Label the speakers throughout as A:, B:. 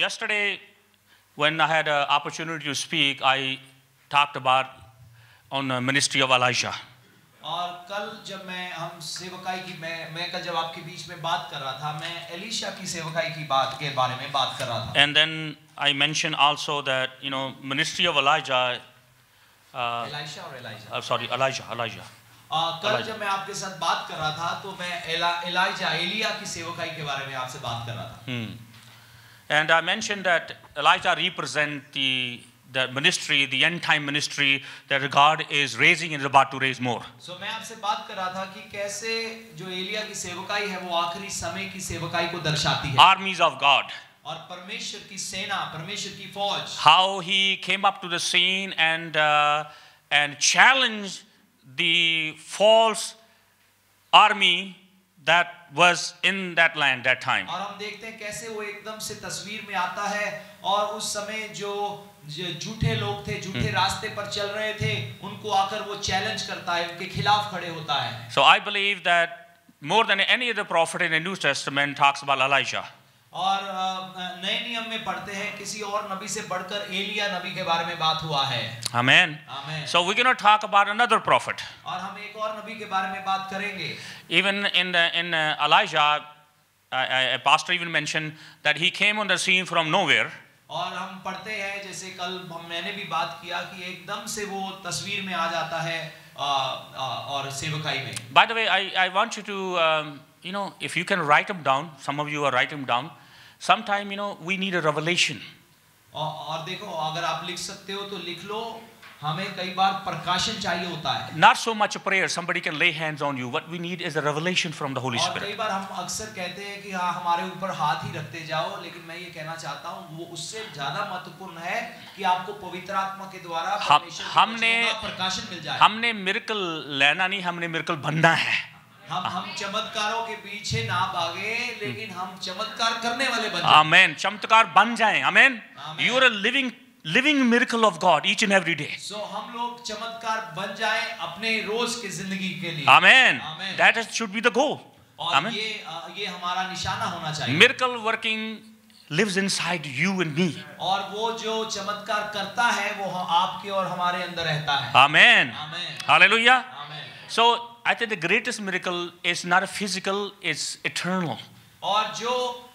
A: yesterday, when I had an opportunity to speak, I talked about on the ministry of Elijah.
B: और कल जब हम सेवकाई की मैं कल जब आपके बीच में बात कर रहा था, मैं एलीशा की सेवकाई की बात के बारे में बात कर रहा था.
A: And then I mentioned also that ministry of Elijah.
B: Elisha or Elijah?
A: Sorry, Elijah.
B: कल जब मैं आपके साथ बात कर रहा था तो मैं एलिया की सेवकाई के बारे में आपसे बात कर रहा था.
A: And I mentioned that Elijah represents the ministry, the end time ministry that God is raising and is about to raise more.
B: So मैं आपसे बात कर रहा था कि कैसे जो एलिया की सेवकाई है वो आखिरी समय की सेवकाई को दर्शाती है.
A: Armies of God.
B: और परमेश्वर की सेना, परमेश्वर की फौज.
A: How he came up to the scene and challenged the false army that was in that land that time.
B: और हम देखते हैं कैसे वो एकदम से तस्वीर में आता है और उस समय जो झूठे लोग थे, झूठे रास्ते पर चल रहे थे, उनको आकर वो चैलेंज करता है, उनके खिलाफ खड़े होता है.
A: So I believe that more than any other prophet in the New Testament talks about Elijah.
B: और नए नियम में पढ़ते हैं किसी और नबी से बढ़कर एलिया नबी के बारे में बात हुआ है.
A: Amen.
B: Amen.
A: So we're going to talk about another prophet.
B: और हम एक और नबी के बारे में बात करेंगे.
A: Even in Elijah, a pastor even mentioned that he came on the scene from nowhere.
B: और हम पढ़ते हैं जैसे कल मैंने भी बात किया कि एकदम से वो तस्वीर में आ जाता है और सेवकाई में.
A: By the way, I want you to if you can write them down, some of you are writing them down. Sometime we need a revelation.
B: और देखो अगर आप लिख सकते हो तो लिख लो. हमें कई बार प्रकाशन चाहिए होता है.
A: Not so much a prayer, somebody can lay hands on you. What we need is a revelation from the Holy Spirit.
B: और कई बार हम अक्सर कहते हैं कि हाँ हमारे ऊपर हाथ ही रखते जाओ, लेकिन मैं ये कहना चाहता हूँ वो उससे ज़्यादा महत्वपूर्ण है कि आपको पवित्र आत्मा के द्वारा परमेश्वर का प्रकाशन मिल जाए.
A: हमने मिरेकल लेना नहीं, हमने मिरेकल बनना है.
B: हम चमत्कारों के पीछे ना भागे, लेकिन हम चमत्कार करने वाले बन जाएं.
A: आमेन. चमत्कार बन जाएं. आमेन. You are a living miracle of God each and every day.
B: So हम लोग चमत्कार बन जाएं अपने रोज की जिंदगी के लिए.
A: Amen. That should be the goal.
B: और ये हमारा निशाना होना चाहिए.
A: Miracle working lives inside you and me.
B: और वो जो चमत्कार करता है वो आपके और हमारे अंदर रहता है.
A: Amen.
B: Amen.
A: Hallelujah.
B: Amen.
A: So I think the greatest miracle is not physical, it's eternal.
B: और जो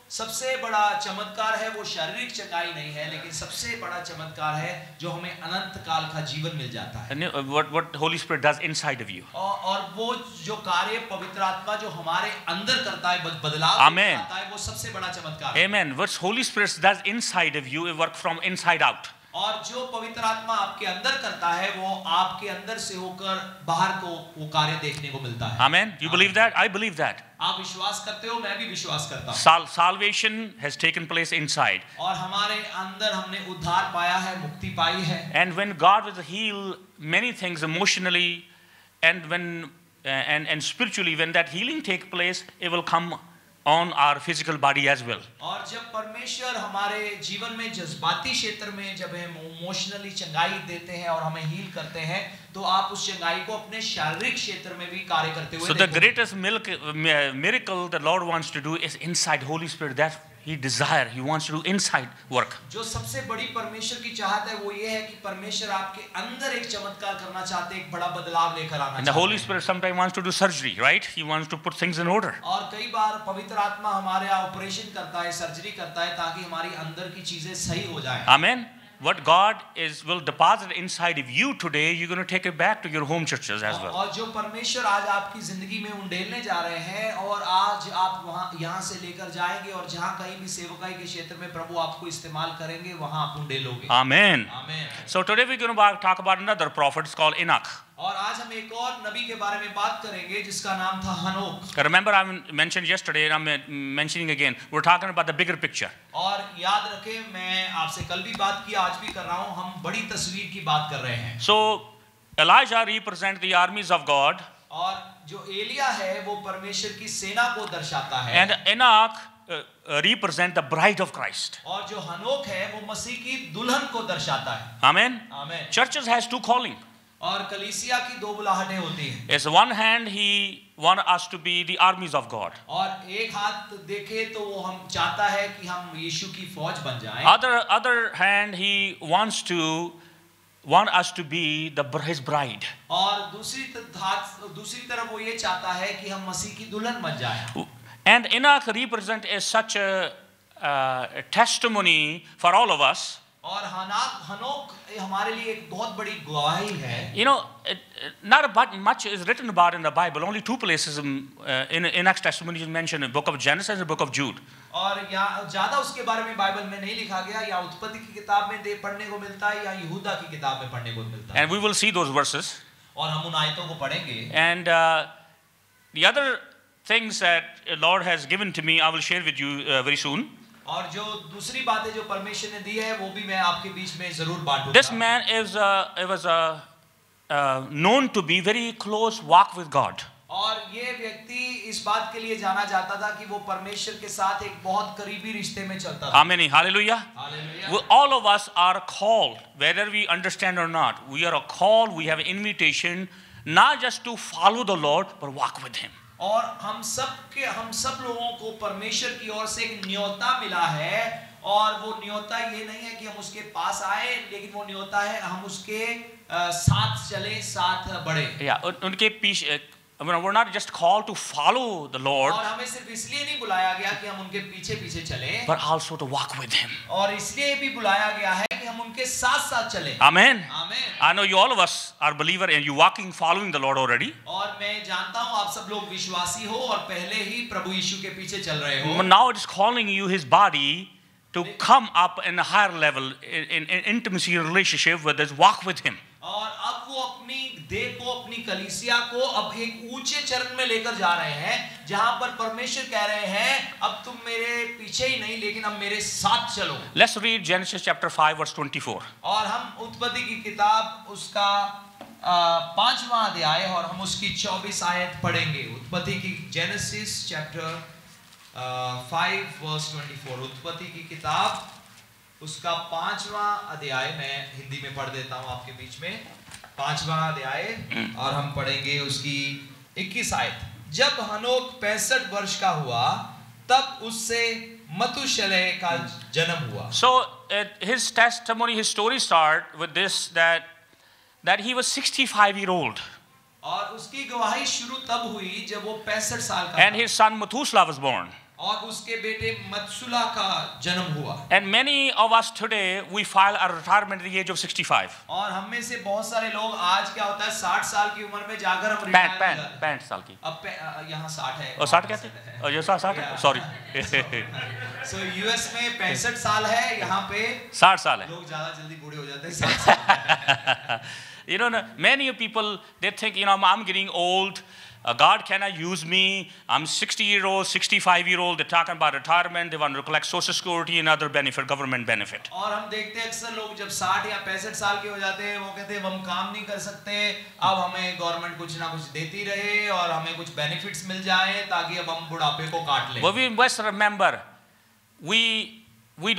B: सबसे बड़ा चमत्कार है वो शारीरिक चंगाई नहीं है, लेकिन सबसे बड़ा चमत्कार है जो हमें अनंत काल का जीवन मिल जाता है.
A: And what Holy Spirit does inside of you.
B: और वो जो कार्य पवित्र आत्मा जो हमारे अंदर करता है, बदलाव लाता है, वो सबसे बड़ा चमत्कार है.
A: Amen. What Holy Spirit does inside of you, it work from inside out.
B: और जो पवित्र आत्मा आपके अंदर करता है वो आपके अंदर से होकर बाहर को वो कार्य देखने को मिलता है.
A: Amen. You believe that? I believe that.
B: आप विश्वास करते हो, मैं भी विश्वास करता हूँ.
A: Salvation has taken place inside.
B: और हमारे अंदर हमने उद्धार पाया है, मुक्ति पाई है.
A: And when God will heal many things emotionally and spiritually, when that healing takes place, it will come on our physical body as well.
B: और जब परमेश्वर हमारे जीवन में जज्बाती क्षेत्र में जब हम इमोशनली चंगाई देते हैं और हमें हील करते हैं, तो आप उस चंगाई को अपने शारीरिक क्षेत्र में भी कार्य करते हुए.
A: So the greatest miracle the Lord wants to do is inside Holy Spirit. That He desire. He wants to do inside work.
B: जो सबसे बड़ी परमेश्वर की चाहत है वो ये है कि परमेश्वर आपके अंदर एक चमत्कार करना चाहते हैं, एक बड़ा बदलाव लेकर आना चाहते हैं.
A: And the Holy Spirit sometimes wants to do surgery, right? He wants to put things in order.
B: और कई बार पवित्र आत्मा हमारे यहाँ ऑपरेशन करता है, सर्जरी करता है, ताकि हमारी अंदर की चीजें सही हो जाएं.
A: Amen. What God will deposit inside of you today, you're going to take it back to your home churches as well.
B: और जो परमेश्वर आज आपकी जिंदगी में उंडेलने जा रहे हैं और आज आप वहाँ यहाँ से लेकर जाएंगे और जहाँ कहीं भी सेवकाई के क्षेत्र में प्रभु आपको इस्तेमाल करेंगे वहाँ आप उंडेलोगे.
A: Amen.
B: Amen.
A: So today we're going to talk about another prophet. It's called Enoch.
B: और आज हम एक और नबी के बारे में बात करेंगे जिसका नाम था हनोक.
A: Remember I mentioned yesterday and I'm mentioning again. We're talking about the bigger picture.
B: और याद रखें मैं आपसे कल भी बात की, आज भी कर रहा हूँ, हम बड़ी तस्वीर की बात कर रहे हैं.
A: So Elijah represents the armies of God.
B: और जो एलिया है वो परमेश्वर की सेना को दर्शाता है.
A: And Enoch represent the bride of Christ.
B: और जो हनोक है वो मसीह की दुल्हन को दर्शाता है.
A: Amen.
B: Amen.
A: Churches has two calling.
B: और कलीसिया की दो बुलाहटें होती हैं।
A: As one hand, he wants us to be the armies of God.
B: और एक हाथ देखे तो वो हम चाहता है कि हम यीशु की फौज बन जाएं।
A: Other hand, he want us to be his bride.
B: और दूसरी तरफ वो ये चाहता है कि हम मसीह की दुल्हन बन जाएं।
A: And Enoch represent as such a testimony for all of us.
B: और हनोक हमारे लिए एक बहुत बड़ी गवाही है।
A: You know, not much is written about in the Bible. Only two places in Enoch's testimony is mentioned: in the book of Genesis and the book of Jude.
B: और यहाँ ज़्यादा उसके बारे में बाइबल में नहीं लिखा गया, या उत्पत्ति की किताब में पढ़ने को मिलता है, या यहूदा की किताब में पढ़ने को मिलता है।
A: And we will see those verses.
B: और हम उन आयतों को पढ़ेंगे।
A: And the other things that Lord has given to me, I will share with you very soon.
B: और जो दूसरी बातें जो परमेश्वर ने दी है वो भी मैं आपके बीच में जरूर बांटूंगा।
A: This man was known to be very close walk with God.
B: और ये व्यक्ति इस बात के लिए जाना जाता था कि वो परमेश्वर के साथ एक बहुत करीबी रिश्ते में चलता था।
A: Amen. Hallelujah.
B: Hallelujah.
A: All of us are called, whether we understand or not. We are a call. We have an invitation, not just to follow the Lord, but walk with Him.
B: और हम सब लोगों को परमेश्वर की ओर से एक न्योता मिला है, और वो न्योता ये नहीं है कि हम उसके पास आए, लेकिन वो न्योता है हम उसके साथ चलें, साथ बढ़े।
A: उनके पीछे, we're not just called to follow the Lord,
B: और हमें सिर्फ इसलिए नहीं बुलाया गया कि हम उनके पीछे पीछे चलें,
A: but also to walk with Him.
B: और इसलिए भी बुलाया गया है कि हम उनके साथ साथ चलें।
A: Amen.
B: Amen.
A: I know you all of us are believer and you following the Lord already.
B: और मैं जानता हूँ आप सब लोग विश्वासी हो और पहले ही प्रभु यीशु के पीछे चल रहे हो।
A: But now it is calling you, His body, to come up in a higher level in intimacy relationship with us, walk with Him.
B: और अब वो अपनी देह को, अपनी कलीसिया को अब एक ऊंचे चरण में लेकर जा रहे हैं, जहां पर परमेश्वर कह रहे हैं अब तुम मेरे पीछे ही नहीं, लेकिन अब मेरे साथ चलो।
A: Let's read Genesis chapter 5 verse 24.
B: और हम उत्पत्ति की किताब उसका 5वां अध्याय और हम उसकी 24 आयत पढ़ेंगे। उत्पत्ति की जेनेसिस चैप्टर 5 वर्स 24, उत्पत्ति की किताब उसका 5वां अध्याय, मैं हिंदी में पढ़ देता हूं आपके बीच में। 5वां अध्याय और हम पढ़ेंगे उसकी 21 आयत। जब हनोक 65 वर्ष का हुआ तब उससे मतुशलह का जन्म हुआ।
A: So his testimony, his story start with this, that he was 65-year-old.
B: और उसकी गवाही शुरू तब हुई जब वो 65 साल का
A: And his son Methuselah was born.
B: और उसके बेटे मतसुला का जन्म हुआ।
A: And many of us today we file our retirement at the age of 65.
B: और हम में से बहुत सारे लोग आज क्या होता है 60 साल की उम्र में जाकर हम रिटायर हो जाते हैं।
A: 65 साल की।
B: अब यहाँ 60 है।
A: और 60 कहते हैं? और ये 60 है? Sorry.
B: So US में 65 साल है, यहाँ पे
A: 60 साल है।
B: लोग ज़्यादा जल्दी बूढ़े हो जाते हैं 60 साल।
A: You know, many people they think, I'm getting old. God cannot use me. I'm 60-year-old, 65-year-old. They're talking about retirement. They want to collect Social Security and other benefit, government benefit.
B: और हम देखते हैं अक्सर लोग जब 60 या 65 साल के हो जाते हैं, वो कहते हैं हम काम नहीं कर सकते, अब हमें गवर्नमेंट कुछ ना कुछ देती रहे और हमें कुछ बेनिफिट्स मिल जाएं ताकि अब हम बुढ़ापे को काट लें।
A: But we must remember, we're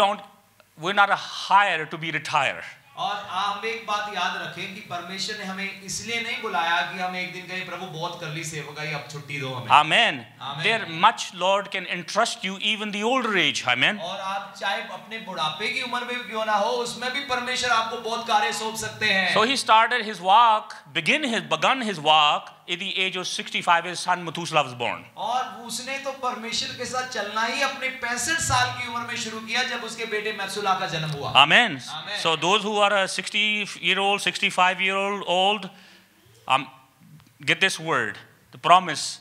A: not hired to be retired.
B: और हम एक बात याद रखें कि परमेश्वर ने हमें इसलिए नहीं बुलाया कि हम एक दिन कहें प्रभु बहुत कर ली सेवकाई, अब छुट्टी दो हमें।
A: Amen. There much Lord can entrust you even the older age. Amen.
B: और आप चाहे अपने बुढ़ापे की उम्र में क्यों ना हो, उसमें भी परमेश्वर आपको बहुत कार्य सौंप सकते हैं।
A: So he started his walk, begun his walk at the age of 65. His son Methuselah was born.
B: और उसने तो परमेश्वर के साथ चलना ही अपने 65 साल की उम्र में शुरू किया जब उसके बेटे मतसुला का जन्म हुआ।
A: Amen. So those who are 60-year-old, 65-year-old, get this word. The promise,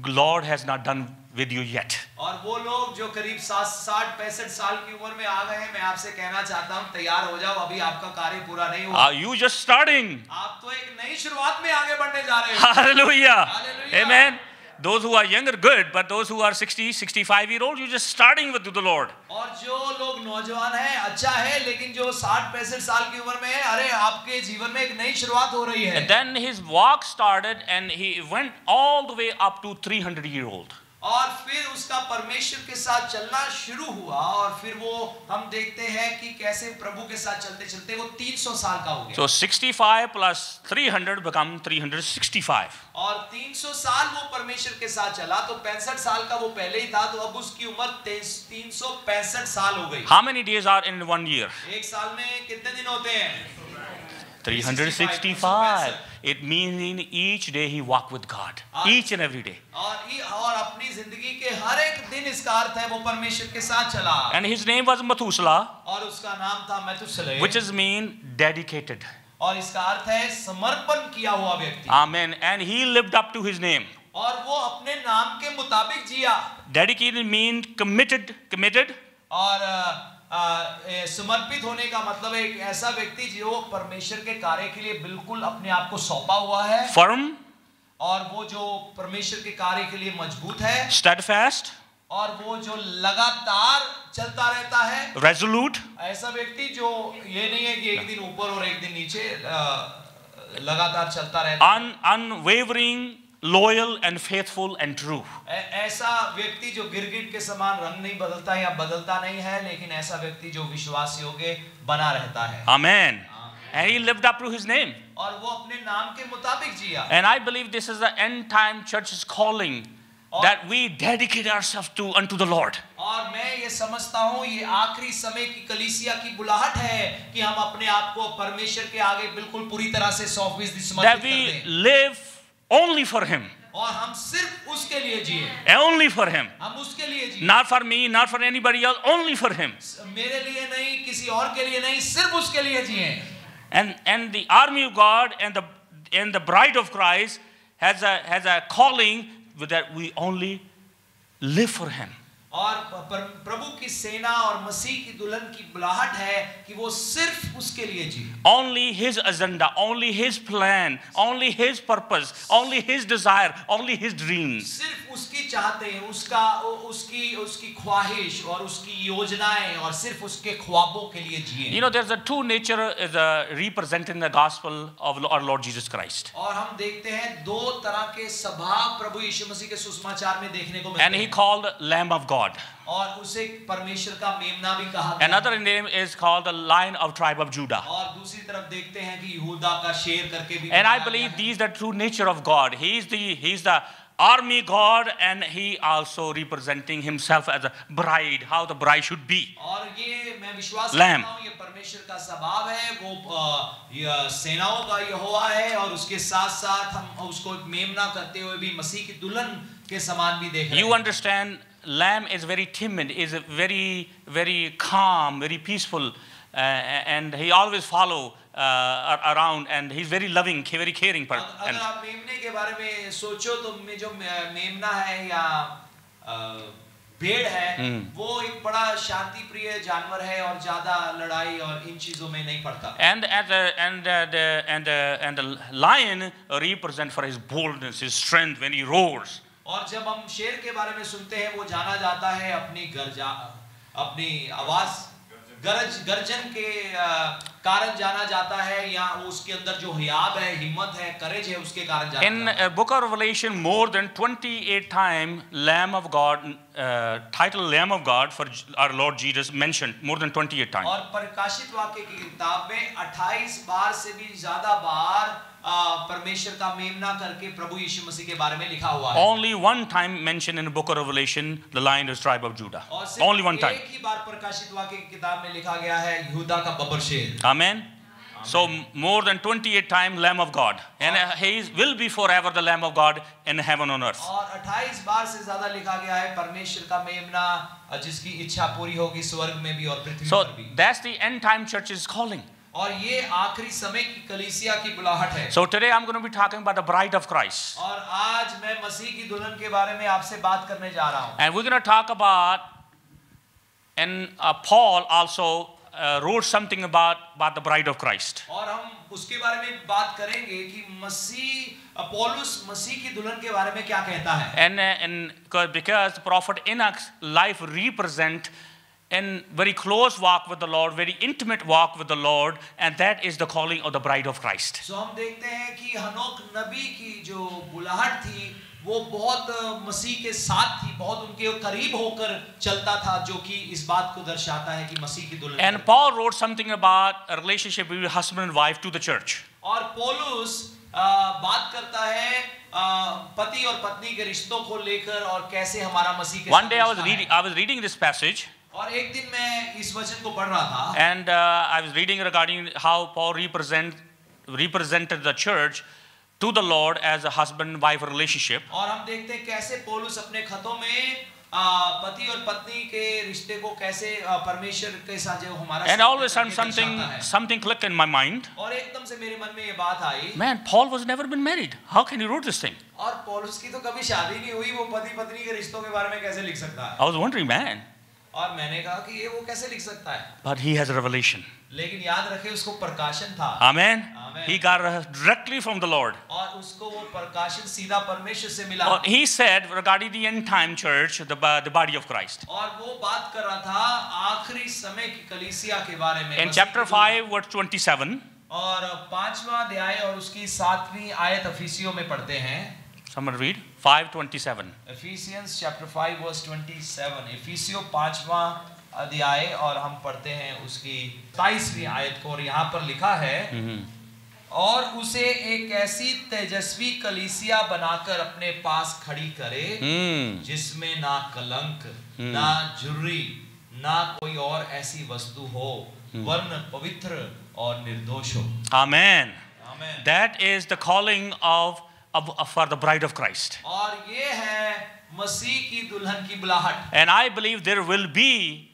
A: Lord has not done with you yet.
B: और वो लोग जो करीब 60-65 साल की उम्र में आ गए हैं, मैं आपसे कहना चाहता हूँ तैयार हो जाओ, अभी आपका कार्य पूरा नहीं हुआ।
A: You just starting.
B: आप तो एक नई शुरुआत में आगे बढ़ने जा रहे हो।
A: Hallelujah.
B: Hallelujah.
A: Amen. Those who are younger, good, but those who are 60, 65-year-old, you're just starting with the Lord.
B: और जो लोग नौजवान हैं अच्छा है, लेकिन जो 60-65 साल की उम्र में है, अरे आपके जीवन में एक नई शुरुआत हो रही है।
A: And then his walk started and he went all the way up to 300-year-old.
B: और फिर उसका परमेश्वर के साथ चलना शुरू हुआ और फिर वो हम देखते हैं कि कैसे प्रभु के साथ चलते चलते वो 300 साल का हो गया।
A: So 65 plus 300 become 365.
B: और 300 साल वो परमेश्वर के साथ चला तो 65 साल का वो पहले ही था, तो अब उसकी उम्र 365 साल हो गई।
A: How many days are in 1 year?
B: एक साल में कितने दिन होते हैं?
A: 365. It means each day he walked with God. Each and every day.
B: और अपनी जिंदगी के हर एक दिन इसका अर्थ है वो परमेश्वर के साथ चला।
A: And his name was Methuselah,
B: और उसका नाम था Methuselah,
A: which is mean dedicated.
B: और इसका अर्थ है समर्पण किया हुआ व्यक्ति।
A: Amen. And he lived up to his name.
B: और वो अपने नाम के मुताबिक जिया।
A: Dedicated means committed.
B: और समर्पित होने का मतलब है एक ऐसा व्यक्ति जो परमेश्वर के कार्य के लिए बिल्कुल अपने आप को सौंपा हुआ है।
A: Firm.
B: और वो जो परमेश्वर के कार्य के लिए मजबूत है।
A: Steadfast.
B: और वो जो लगातार चलता रहता है।
A: Resolute.
B: ऐसा व्यक्ति जो ये नहीं है कि एक दिन ऊपर और एक दिन नीचे, लगातार चलता रहता है।
A: Unwavering, loyal and faithful and true.
B: ऐसा व्यक्ति जो गिरगिट के समान रंग नहीं बदलता या बदलता नहीं है, लेकिन ऐसा व्यक्ति जो विश्वास योग्य बना रहता है।
A: Amen. And he lived up to his name.
B: और वो अपने नाम के मुताबिक जिया।
A: And I believe this is the end time church's calling, that we dedicate ourselves to unto the Lord.
B: और मैं ये समझता हूँ ये आखिरी समय की कलीसिया की बुलाहट है कि हम अपने आप को परमेश्वर के आगे बिल्कुल पूरी तरह से 100% समर्पित
A: That
B: कर
A: we
B: दें।
A: live only for him.
B: और हम सिर्फ उसके लिए जिए।
A: Only for him.
B: हम उसके लिए जिए।
A: Not for me, not for anybody else, only for him.
B: मेरे लिए नहीं, किसी और के लिए नहीं, सिर्फ उसके लिए जिए।
A: And the army of God and the bride of Christ has a calling that we only live for him.
B: और प्रभु की सेना और मसीह की दुल्हन की बुलाहट है कि वो सिर्फ उसके लिए जी।
A: Only his agenda, only his plan, only his purpose, only his desire, only his dreams.
B: सिर्फ उसकी चाहते हैं, उसकी ख्वाहिश और उसकी योजनाएं और सिर्फ उसके ख्वाबों के लिए जिए।
A: You know, there's a two nature is represented in the gospel of our Lord Jesus Christ.
B: और हम देखते हैं दो तरह के स्वभाव प्रभु यीशु मसीह के सुसमाचार में देखने को मिलते हैं।
A: And he called Lamb of God.
B: और उसे परमेश्वर का मेमना भी कहा गया।
A: Another name is called the Lion of tribe of Judah.
B: और दूसरी तरफ देखते हैं कि यहूदा का शेर करके भी।
A: And I believe these are the true nature of God. He's the army God, and he also representing himself as a bride, how the bride should be.
B: और ये मैं विश्वास
A: Lamb.
B: करता हूँ ये परमेश्वर का स्वभाव है, वो सेनाओं का यहोवा है और उसके साथ साथ हम उसको मेमना करते हुए भी मसीह की दुल्हन के समान भी देख रहे हैं।
A: You understand, Lamb is very timid, is very, very calm, very peaceful, and he always follow around, and he's very loving, very caring person.
B: अगर आप मेमने के बारे में सोचो तो जो मेमना है या भेड़ है, वो एक बड़ा शांति प्रिय जानवर है और ज्यादा लड़ाई और इन चीजों में नहीं पड़ता।
A: And the lion represent for his boldness, his strength when he roars.
B: और जब हम शेर के बारे में सुनते हैं वो जाना जाता है अपनी आवाज गर्जन के कारण जाना जाता है, या उसके अंदर जो हियाब है, हिम्मत है, करेज है, उसके कारण जाना
A: In
B: जाता है।
A: book of Revelation, more than 28 times Lamb of God, title Lamb of God for our Lord Jesus mentioned more than 28 times.
B: और प्रकाशित वाक्य की किताब में 28 बार से भी ज्यादा बार परमेश्वर का मेमना करके प्रभु यीशु मसीह के बारे में लिखा हुआ है।
A: Only one time mentioned in the book of Revelation, the Lion is tribe of Judah. Only one time.
B: एक ही बार प्रकाशित वाक्य की किताब में लिखा गया है यहूदा का बब्बर शेर।
A: Amen. So more than 28 times Lamb of God, and he will be forever the Lamb of God in heaven on earth.
B: और 28 बार से ज्यादा लिखा गया है परमेश्वर का मेमना जिसकी इच्छा पूरी होगी स्वर्ग में भी और पृथ्वी
A: So
B: पर भी।
A: that's the end time church's calling.
B: और ये आखिरी समय की कलीसिया की बुलाहट है।
A: So today I'm going to be talking about the bride of Christ.
B: और आज मैं मसीह की दुल्हन के बारे में आपसे बात करने जा रहा हूँ।
A: And we're going to talk about, and Paul also wrote something about the bride of Christ.
B: और हम उसके बारे में बात करेंगे कि मसीह पौलुस मसीह की दुल्हन के बारे में क्या कहता है।
A: And because the prophet Enoch's life represent in very close walk with the Lord, very intimate walk with the Lord, and that is the calling of the bride of Christ.
B: So हम देखते हैं कि हनोक नबी की जो बुलाहट थी वो बहुत मसीह के साथ थी, बहुत उनके करीब होकर चलता था, जो कि इस बात को दर्शाता है कि मसीह की दुल्हन।
A: And Paul wrote something about a relationship between husband and wife to the church.
B: और पौलुस बात करता है पति और पत्नी के रिश्तों को लेकर और कैसे हमारा मसीह के
A: One
B: साथ
A: day
B: रिश्ता है।
A: I was reading this passage,
B: और एक दिन मैं इस वचन को पढ़ रहा था,
A: and I was reading regarding how Paul represented the church to the Lord as a husband-wife relationship.
B: और हम देखते हैं कैसे पौलुस अपने खतों में पति और पत्नी के रिश्ते को कैसे परमेश्वर के साथ जो हमारा,
A: And all of a sudden something clicked in my mind.
B: और एकदम से मेरे मन में ये बात आई,
A: Man, Paul was never been married. How can he wrote this thing?
B: और पौलुस की तो कभी शादी नहीं हुई, वो पति पत्नी के रिश्तों के बारे में कैसे लिख सकता है?
A: I was wondering, man.
B: और मैंने कहा कि ये वो कैसे लिख सकता है?
A: But he has a revelation.
B: लेकिन याद रखे उसको प्रकाशन था।
A: Amen.
B: Amen.
A: He got it directly from the Lord.
B: और उसको वो प्रकाशन सीधा परमेश्वर से मिला।
A: Or he said regarding the end time church, the body of Christ.
B: और वो बात कर रहा था आखिरी समय की कलीसिया के बारे में।
A: In chapter 5 verse 27.
B: और 5वां अध्याय और उसकी 7वीं आयत इफिसियों में पढ़ते हैं।
A: Someone read 5:27.
B: Ephesians chapter 5 verse 27। इफिसियों 5वां अध्याय और हम पढ़ते हैं उसकी 27वीं आयत को, और यहाँ पर लिखा है, और उसे एक ऐसी तेजस्वी कलीसिया बनाकर अपने पास खड़ी करे जिसमें ना कलंक, ना झुर्री, ना कोई और ऐसी वस्तु हो, वरन पवित्र और निर्दोष हो।
A: Amen.
B: Amen.
A: That is the calling for the bride of Christ.
B: और ये है मसीह की दुल्हन की बुलाहट।
A: And I believe there will be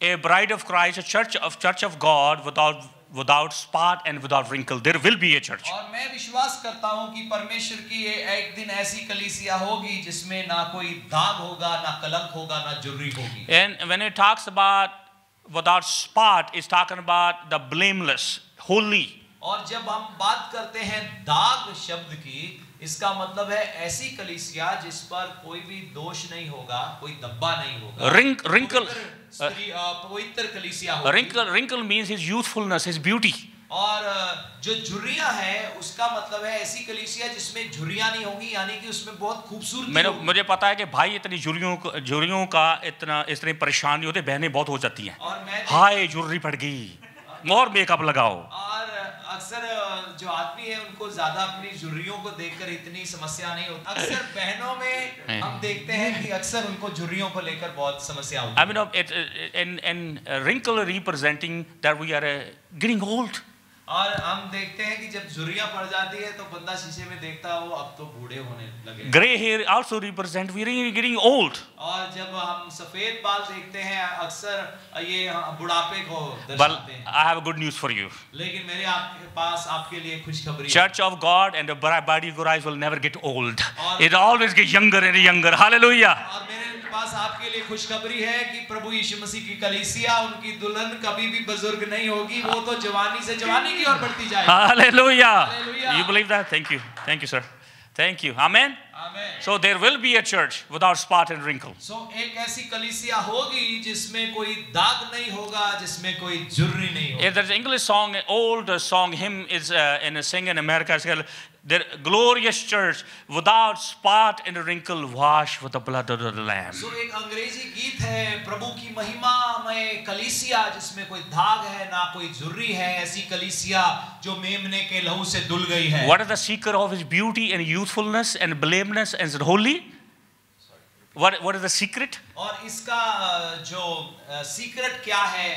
A: a bride of Christ, a church of God without spot and without wrinkle. There will be a church.
B: और मैं विश्वास करता हूँ कि परमेश्वर की ये एक दिन ऐसी कलीसिया होगी जिसमें ना कोई दाग होगा, ना कलंक होगा, ना जुर्री होगी।
A: And when it talks about without spot, it's talking about the blameless, holy.
B: और जब हम बात करते हैं दाग शब्द की, इसका मतलब है ऐसी कलीसिया जिस पर कोई भी दोष नहीं होगा, कोई धब्बा नहीं होगा।
A: Wrinkle.
B: पवित्र कलीसिया होगी।
A: Wrinkle means his youthfulness, his beauty.
B: और जो झुर्रियां है उसका मतलब है ऐसी कलीसिया जिसमें झुर्रियां नहीं होगी, यानी कि उसमें बहुत खूबसूरती होगी।
A: मुझे पता है कि भाई इतनी झुर्रियों का इतनी परेशानी होती है, बहनें बहुत हो जाती हैं। हाय झुर्री पड़ गई, और मेकअप लगाओ।
B: और अक्सर जो आदमी है उनको ज्यादा अपनी झुर्रियों को देखकर इतनी समस्या नहीं होती। अक्सर बहनों में हम देखते हैं कि अक्सर उनको झुर्रियों को लेकर बहुत समस्या होती है।
A: I mean, in wrinkle representing that we are getting old.
B: और हम देखते हैं कि जब झुर्रियां पड़ जाती है तो बंदा शीशे में देखता है वो अब तो बूढ़े होने लगे।
A: Gray hair also represent we are getting old.
B: और जब हम सफेद बाल देखते हैं अक्सर ये बुढ़ापे को
A: But
B: दर्शाते हैं।
A: I have a good news for you.
B: लेकिन मेरे आपके पास आपके लिए खुशखबरी है।
A: Church of God and the body of Christ will never get old. It always get younger and younger. Hallelujah.
B: और मेरे पास आपके लिए खुशखबरी है कि प्रभु यीशु मसीह की कलीसिया, उनकी दुल्हन कभी भी बुजुर्ग नहीं होगी, वो तो जवानी से जवानी की ओर बढ़ती जाएगी।
A: Hallelujah.
B: Hallelujah.
A: You believe that? Thank you, sir. Thank you. Amen.
B: Amen.
A: So there will be a church without spot and wrinkle.
B: So एक ऐसी कलीसिया होगी जिसमें कोई दाग नहीं होगा, जिसमें कोई झुर्री नहीं होगी।
A: There's an English song, an old song, hymn is in a sing in America. It's called the glorious church without spot and wrinkle, washed with the blood of the Lamb.
B: So एक अंग्रेजी गीत है, प्रभु की महिमा में कलीसिया जिसमें कोई दाग है ना कोई झुर्री है, ऐसी कलीसिया जो मेमने के लहू से धुल गई है।
A: What is the secret of his beauty and youthfulness and blameless and holy? What is the secret?
B: और इसका जो सीक्रेट क्या है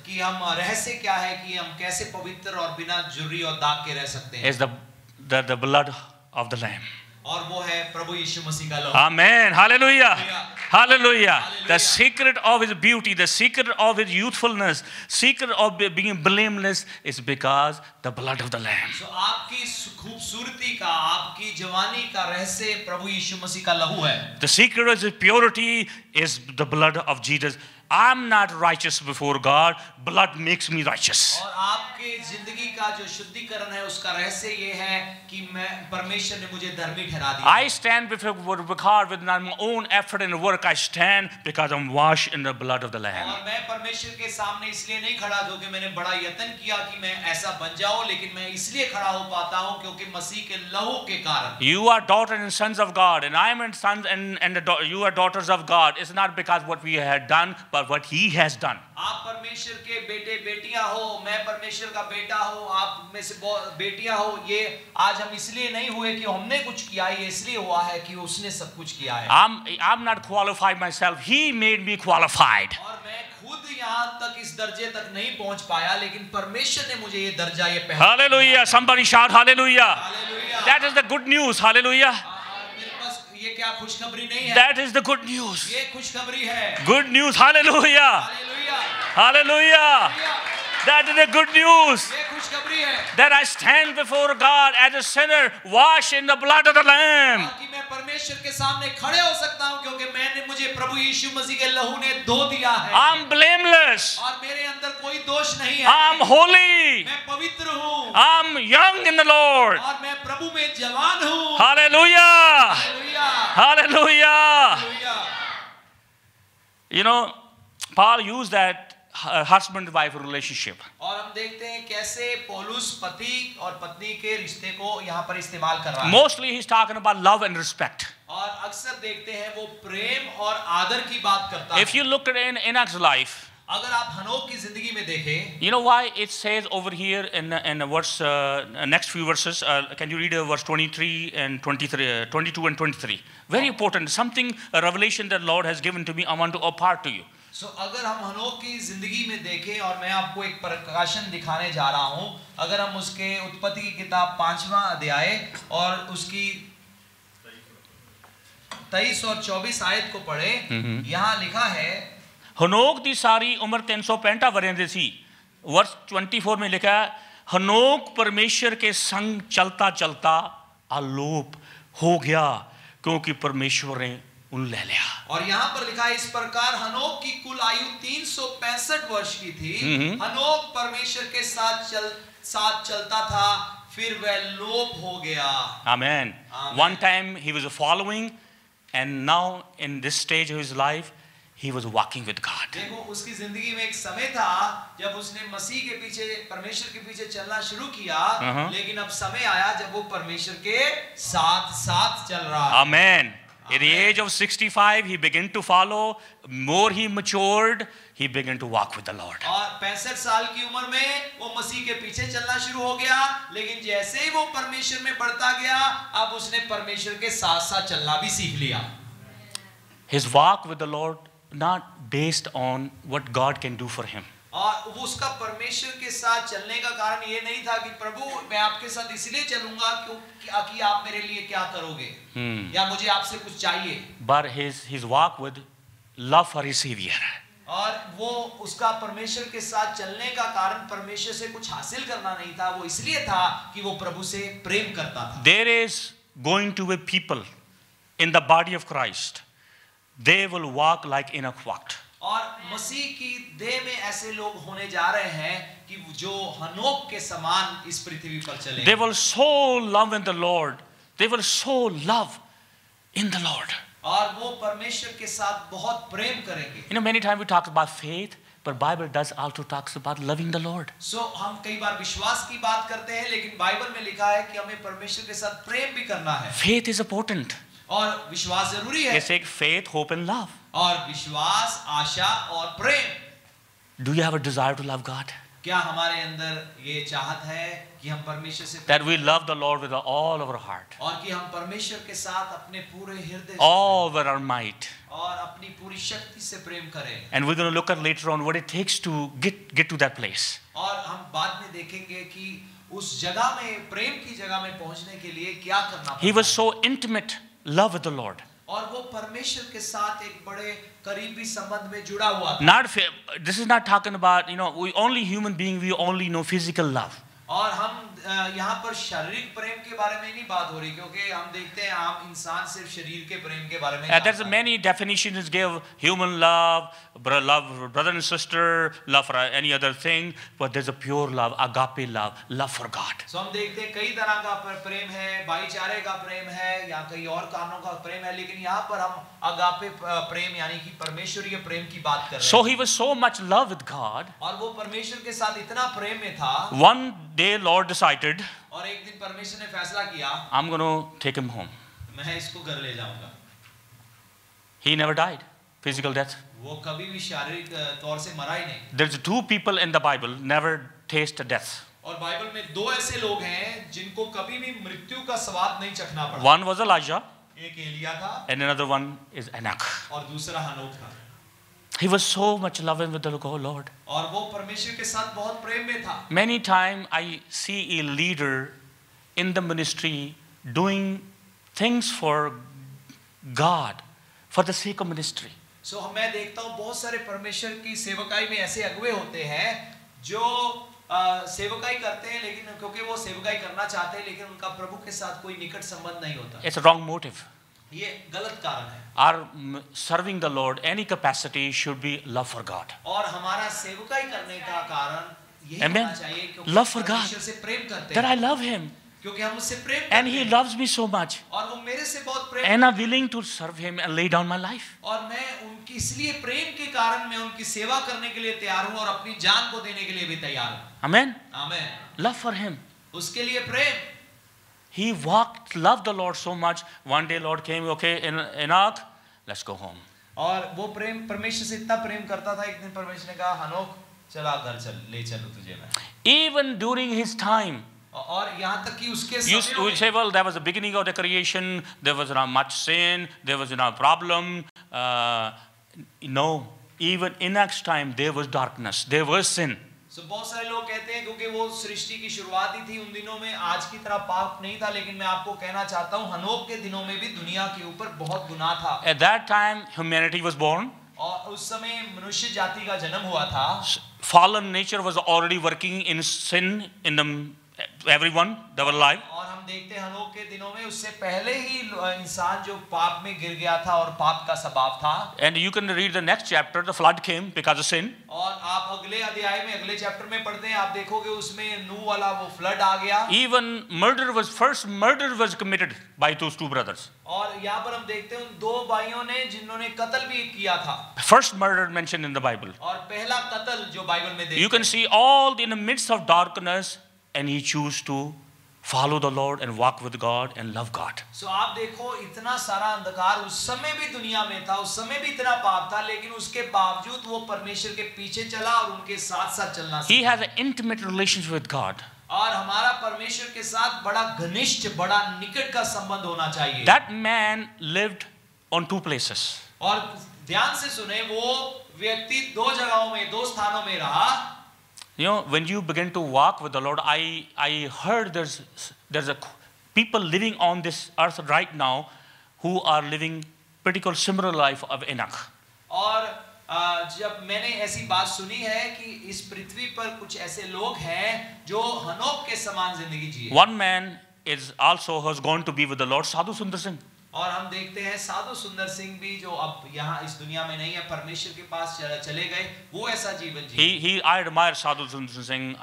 B: कि हम रहस्य क्या है कि हम कैसे पवित्र और बिना झुर्री और दाग के रह सकते हैं?
A: Is the blood of the Lamb.
B: और वो है प्रभु यीशु मसीह का लहू।
A: Amen. Hallelujah. Hallelujah.
B: Hallelujah.
A: The secret of his beauty, the secret of his youthfulness, secret of being blameless is because the blood of the Lamb.
B: So आपकी खूबसूरती का, आपकी जवानी का रहस्य प्रभु यीशु मसीह का लहू है।
A: The secret of his purity is the blood of Jesus. I'm not righteous before God. Blood makes me righteous.
B: और आपके जिंदगी का जो शुद्धिकरण है उसका रहस्य ये है कि मैं परमेश्वर ने मुझे धर्मी ठहरा दिया।
A: I stand before God with my own effort and work. I stand because I'm washed in the blood of the Lamb.
B: और मैं परमेश्वर के सामने इसलिए नहीं खड़ा क्योंकि मैंने बड़ा यत्न किया कि मैं ऐसा बन जाऊं, लेकिन मैं इसलिए खड़ा हो पाता हूं क्योंकि मसीह के लहू के कारण।
A: You are daughters and sons of God, and I am a son you are daughters of God. It's not because what we had done, but what He has done.
B: आप परमेश्वर के बेटे बेटियां हो, मैं परमेश्वर का बेटा हूं, आप में से बेटियां हो। ये आज हम इसलिए नहीं हुए कि हमने कुछ किया, ये इसलिए हुआ है कि उसने सब कुछ किया है।
A: I'm not qualified myself. He made me qualified.
B: और मैं खुद यहाँ तक इस दर्जे तक नहीं पहुंच पाया, लेकिन परमेश्वर ने मुझे ये दर्जा ये पहचान।
A: Hallelujah! Somebody shout hallelujah!
B: Hallelujah!
A: That is the good news. Hallelujah!
B: मेरे पास ये क्या खुशखबरी नहीं है?
A: That is the good news.
B: ये खुशखबरी है।
A: Good news. Hallelujah!
B: Hallelujah!
A: Hallelujah! That is the good news.
B: ये खुशखबरी है।
A: That I stand before God as a sinner, washed in the blood of the Lamb.
B: कि मैं परमेश्वर के सामने खड़े हो सकता हूं क्योंकि मुझे प्रभु यीशु मसीह के लहू ने धो दिया है।
A: I'm blameless.
B: और मेरे अंदर कोई दोष नहीं है।
A: I'm holy.
B: मैं पवित्र हूं।
A: I'm young in the Lord.
B: और मैं प्रभु में जवान हूं।
A: Hallelujah.
B: Hallelujah.
A: Hallelujah.
B: Hallelujah.
A: You know, Paul used that husband-wife relationship.
B: और हम देखते हैं कैसे पौलुस पति और पत्नी के रिश्ते को यहाँ पर इस्तेमाल कर रहा है।
A: Mostly he's talking about love and respect.
B: और अक्सर देखते हैं वो प्रेम और आदर की बात करता है।
A: If you look at Enoch's life,
B: अगर आप हनोक की जिंदगी में देखें,
A: you know why it says over here in the verse next few verses, can you read verse 23 and 23, 22 and 23? Very important, something, a revelation that Lord has given to me, I want to impart to you.
B: So, अगर हम हनोक की जिंदगी में देखें, और मैं आपको एक प्रकाशन दिखाने जा रहा हूं, अगर हम उसके उत्पत्ति की किताब 5वां अध्याय और उसकी 23 और 24 आयत को पढ़े, यहाँ लिखा है,
A: हनोक दी सारी उम्र 365 वरेंदे सी। वर्स 24 में लिखा है, हनोक परमेश्वर के संग चलता चलता आलोप हो गया क्योंकि परमेश्वर ने उन ले लिया।
B: और यहाँ पर लिखा है, इस प्रकार हनोक की कुल आयु 365 वर्ष की थी। हनोक परमेश्वर के साथ चलता था, फिर वह लोप हो गया।
A: Amen. One time he was following, and now in this stage of his life he was walking with God.
B: देखो, उसकी जिंदगी में एक समय था जब उसने मसीह के पीछे, परमेश्वर के पीछे चलना शुरू किया, लेकिन अब समय आया जब वो परमेश्वर के साथ साथ चल रहा है।
A: Amen. At the age of 65, he began to follow. More he matured, he began to walk with the Lord.
B: और 65 साल की उम्र में वो मसीह के पीछे चलना शुरू हो गया, लेकिन जैसे ही वो परमेश्वर में बढ़ता गया, अब उसने परमेश्वर के साथ साथ चलना भी सीख लिया।
A: His walk with the Lord not based on what God can do for him.
B: और उसका परमेश्वर के साथ चलने का कारण ये नहीं था कि प्रभु मैं आपके साथ इसलिए चलूंगा क्योंकि आप मेरे लिए क्या करोगे, या मुझे आपसे कुछ चाहिए।
A: But his walk with love for his Savior.
B: और वो उसका परमेश्वर के साथ चलने का कारण परमेश्वर से कुछ हासिल करना नहीं था, वो इसलिए था कि वो प्रभु से प्रेम करता था।
A: There is going to be people in the body of Christ. They will walk like Enoch walked.
B: और मसीह की देह में ऐसे लोग होने जा रहे हैं कि जो हनोक के समान इस पृथ्वी पर चले।
A: They will so love in the Lord. They will so love in the Lord.
B: और वो परमेश्वर के साथ बहुत प्रेम करेंगे।
A: You know, many times we talk about faith, but Bible does also talks about loving the Lord.
B: So हम कई बार विश्वास की बात करते हैं, लेकिन बाइबल में लिखा है कि हमें परमेश्वर के साथ प्रेम भी करना है।
A: Faith is important.
B: और विश्वास जरूरी है।
A: It's like faith, hope, and love.
B: और विश्वास, आशा और प्रेम।
A: Do you have a desire to love God?
B: क्या हमारे अंदर ये चाहत है कि हम परमेश्वर से
A: That we love the Lord with all of our heart,
B: और कि हम परमेश्वर के साथ अपने पूरे हृदय
A: all with our might.
B: और अपनी पूरी शक्ति से प्रेम करें।
A: And we're going to look at later on what it takes to get to that place.
B: और हम बाद में देखेंगे कि उस जगह में, प्रेम की जगह में पहुंचने के लिए क्या करना पड़ता है।
A: He was so intimate love with the Lord.
B: और वो परमेश्वर के साथ एक बड़े करीबी संबंध में जुड़ा हुआ था।
A: Not this is not talking about, we only human being, we only know physical love.
B: और हम यहाँ पर शारीरिक प्रेम के बारे में नहीं बात हो रही, क्योंकि हम देखते हैं आम इंसान सिर्फ शरीर के प्रेम के बारे में
A: There's
B: जानता है।
A: many definitions give human love, love brother and sister, love for any other thing, but there's a pure love, agape love for God.
B: So हम देखते हैं कई तरह का प्रेम है, भाईचारे का प्रेम है या कई और कारणों का प्रेम है, लेकिन यहाँ पर हम अगापे प्रेम यानी कि परमेश्वरीय प्रेम की बात कर रहे हैं।
A: So he was so much love with God.
B: और वो परमेश्वर के साथ इतना प्रेम में था,
A: One day Lord decided,
B: और एक दिन परमेश्वर ने फैसला किया,
A: I'm going to take him home.
B: मैं इसको घर ले जाऊंगा।
A: He never died, physical death.
B: वो कभी भी शारीरिक तौर से मरा ही नहीं।
A: There's two people in the Bible never taste death.
B: और बाइबल में दो ऐसे लोग हैं जिनको कभी भी मृत्यु का स्वाद नहीं चखना पड़ा।
A: One was Elijah,
B: एक एलिया था,
A: and another one is Enoch.
B: और दूसरा हनोक था।
A: He was so much loving with the Lord.
B: और वो परमेश्वर के साथ बहुत प्रेम में था।
A: Many times I see a leader in the ministry doing things for God, for the sake of ministry.
B: So मैं देखता हूँ बहुत सारे परमेश्वर की सेवकाई में ऐसे अगुवे होते हैं जो सेवकाई करते हैं, लेकिन क्योंकि वो सेवकाई करना चाहते हैं, लेकिन उनका प्रभु के साथ कोई निकट संबंध नहीं होता।
A: It's a wrong motive.
B: ये गलत कारण है।
A: Our serving the Lord, any capacity should be love for God.
B: और हमारा सेवकाई करने का कारण यही
A: Amen.
B: होना चाहिए क्योंकि
A: Love for God.
B: परमेश्वर से प्रेम करते
A: That
B: हैं,
A: I love Him,
B: क्योंकि हम उससे प्रेम करते
A: and He
B: हैं,
A: loves me so much,
B: और वो मेरे से बहुत प्रेम,
A: and I'm willing to serve Him and lay down my life.
B: और मैं उनकी इसलिए प्रेम के कारण मैं उनकी सेवा करने के लिए तैयार हूँ और अपनी जान को देने के लिए भी तैयार हूँ।
A: Amen.
B: Amen.
A: Love for Him.
B: उसके लिए प्रेम।
A: He loved the Lord so much. One day Lord came, okay, Enoch, let's go home.
B: और वो प्रेम परमेश्वर से इतना प्रेम करता था, एक दिन परमेश्वर ने कहा हनोक चला घर चल, ले चलूं तुझे मैं।
A: Even during his time,
B: और यहाँ तक कि उसके
A: you
B: समय
A: would
B: में,
A: say, well, that was the beginning of the creation. There was not much sin. There was no problem. No, even Enoch's time, there was darkness. There was sin.
B: so बहुत सारे लोग कहते हैं क्योंकि वो सृष्टि की शुरुआत ही थी उन दिनों में, आज की तरह पाप नहीं था, लेकिन मैं आपको कहना चाहता हूँ हनोक के दिनों में भी दुनिया के ऊपर बहुत गुनाह था।
A: At that time, humanity was born.
B: और उस समय मनुष्य जाति का जन्म हुआ था।
A: Fallen nature was already working in sin in everyone that were alive.
B: और हम देखते हैं हनोक के दिनों में उससे पहले ही इंसान जो पाप में गिर गया था और पाप का स्वभाव था।
A: And you can read the next chapter, the flood came because of sin.
B: और आप अगले अध्याय में अगले चैप्टर में पढ़ते हैं, आप देखोगे उसमें नूह वाला वो फ्लड आ गया।
A: Even first murder was committed by those two brothers.
B: और यहाँ पर हम देखते हैं उन दो भाइयों ने जिन्होंने कत्ल भी किया था।
A: First murder mentioned in the Bible.
B: और पहला कत्ल जो बाइबल में देखते
A: You can see all in the midst of darkness, and he chose to follow the Lord and walk with God and love God.
B: So आप देखो इतना सारा अंधकार उस समय भी दुनिया में था, उस समय भी इतना पाप था, लेकिन उसके बावजूद वो परमेश्वर के पीछे चला और उनके साथ साथ चलना
A: He
B: सीखा।
A: has an intimate relationship with God.
B: और हमारा परमेश्वर के साथ बड़ा घनिष्ठ, बड़ा निकट का संबंध होना चाहिए।
A: That man lived on two places.
B: और ध्यान से सुने, वो व्यक्ति दो जगहों में, दो स्थानों में रहा।
A: You know, when you begin to walk with the Lord, I heard there's a people living on this earth right now who are living pretty much similar life of Enoch.
B: और जब मैंने ऐसी बात सुनी है कि इस पृथ्वी पर कुछ ऐसे लोग हैं जो हनोक के समान जिंदगी जिए।
A: One man is also has gone to be with the Lord, Sadhu Sundar Singh.
B: और हम देखते हैं साधु सुंदर सिंह भी जो अब यहाँ इस दुनिया में नहीं है, परमेश्वर के पास चले गए, वो ऐसा जीवन जी।
A: I admire Sadhu Sundar Singh.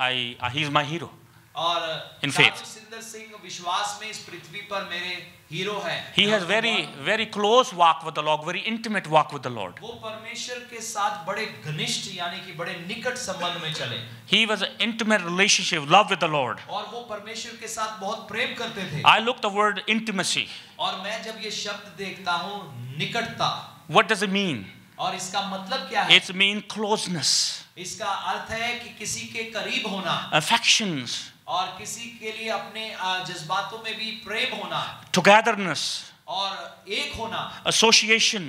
A: He's my hero.
B: और
A: In faith.
B: साधु सुंदर सिंह विश्वास में इस पृथ्वी पर मेरे हीरो हैं।
A: He has very close walk with the Lord, very intimate walk with the Lord.
B: वो परमेश्वर के साथ बड़े घनिष्ठ यानी कि बड़े निकट संबंध में चले।
A: He was an intimate relationship, love with the Lord.
B: और वो परमेश्वर के साथ बहुत प्रेम करते थे।
A: I look the word intimacy.
B: और मैं जब ये शब्द देखता हूँ निकटता,
A: What does it mean?
B: और इसका मतलब क्या है?
A: It means closeness,
B: इसका अर्थ है कि किसी के करीब होना,
A: affections,
B: और किसी के लिए अपने जज्बातों में भी प्रेम होना,
A: togetherness,
B: और एक होना,
A: association,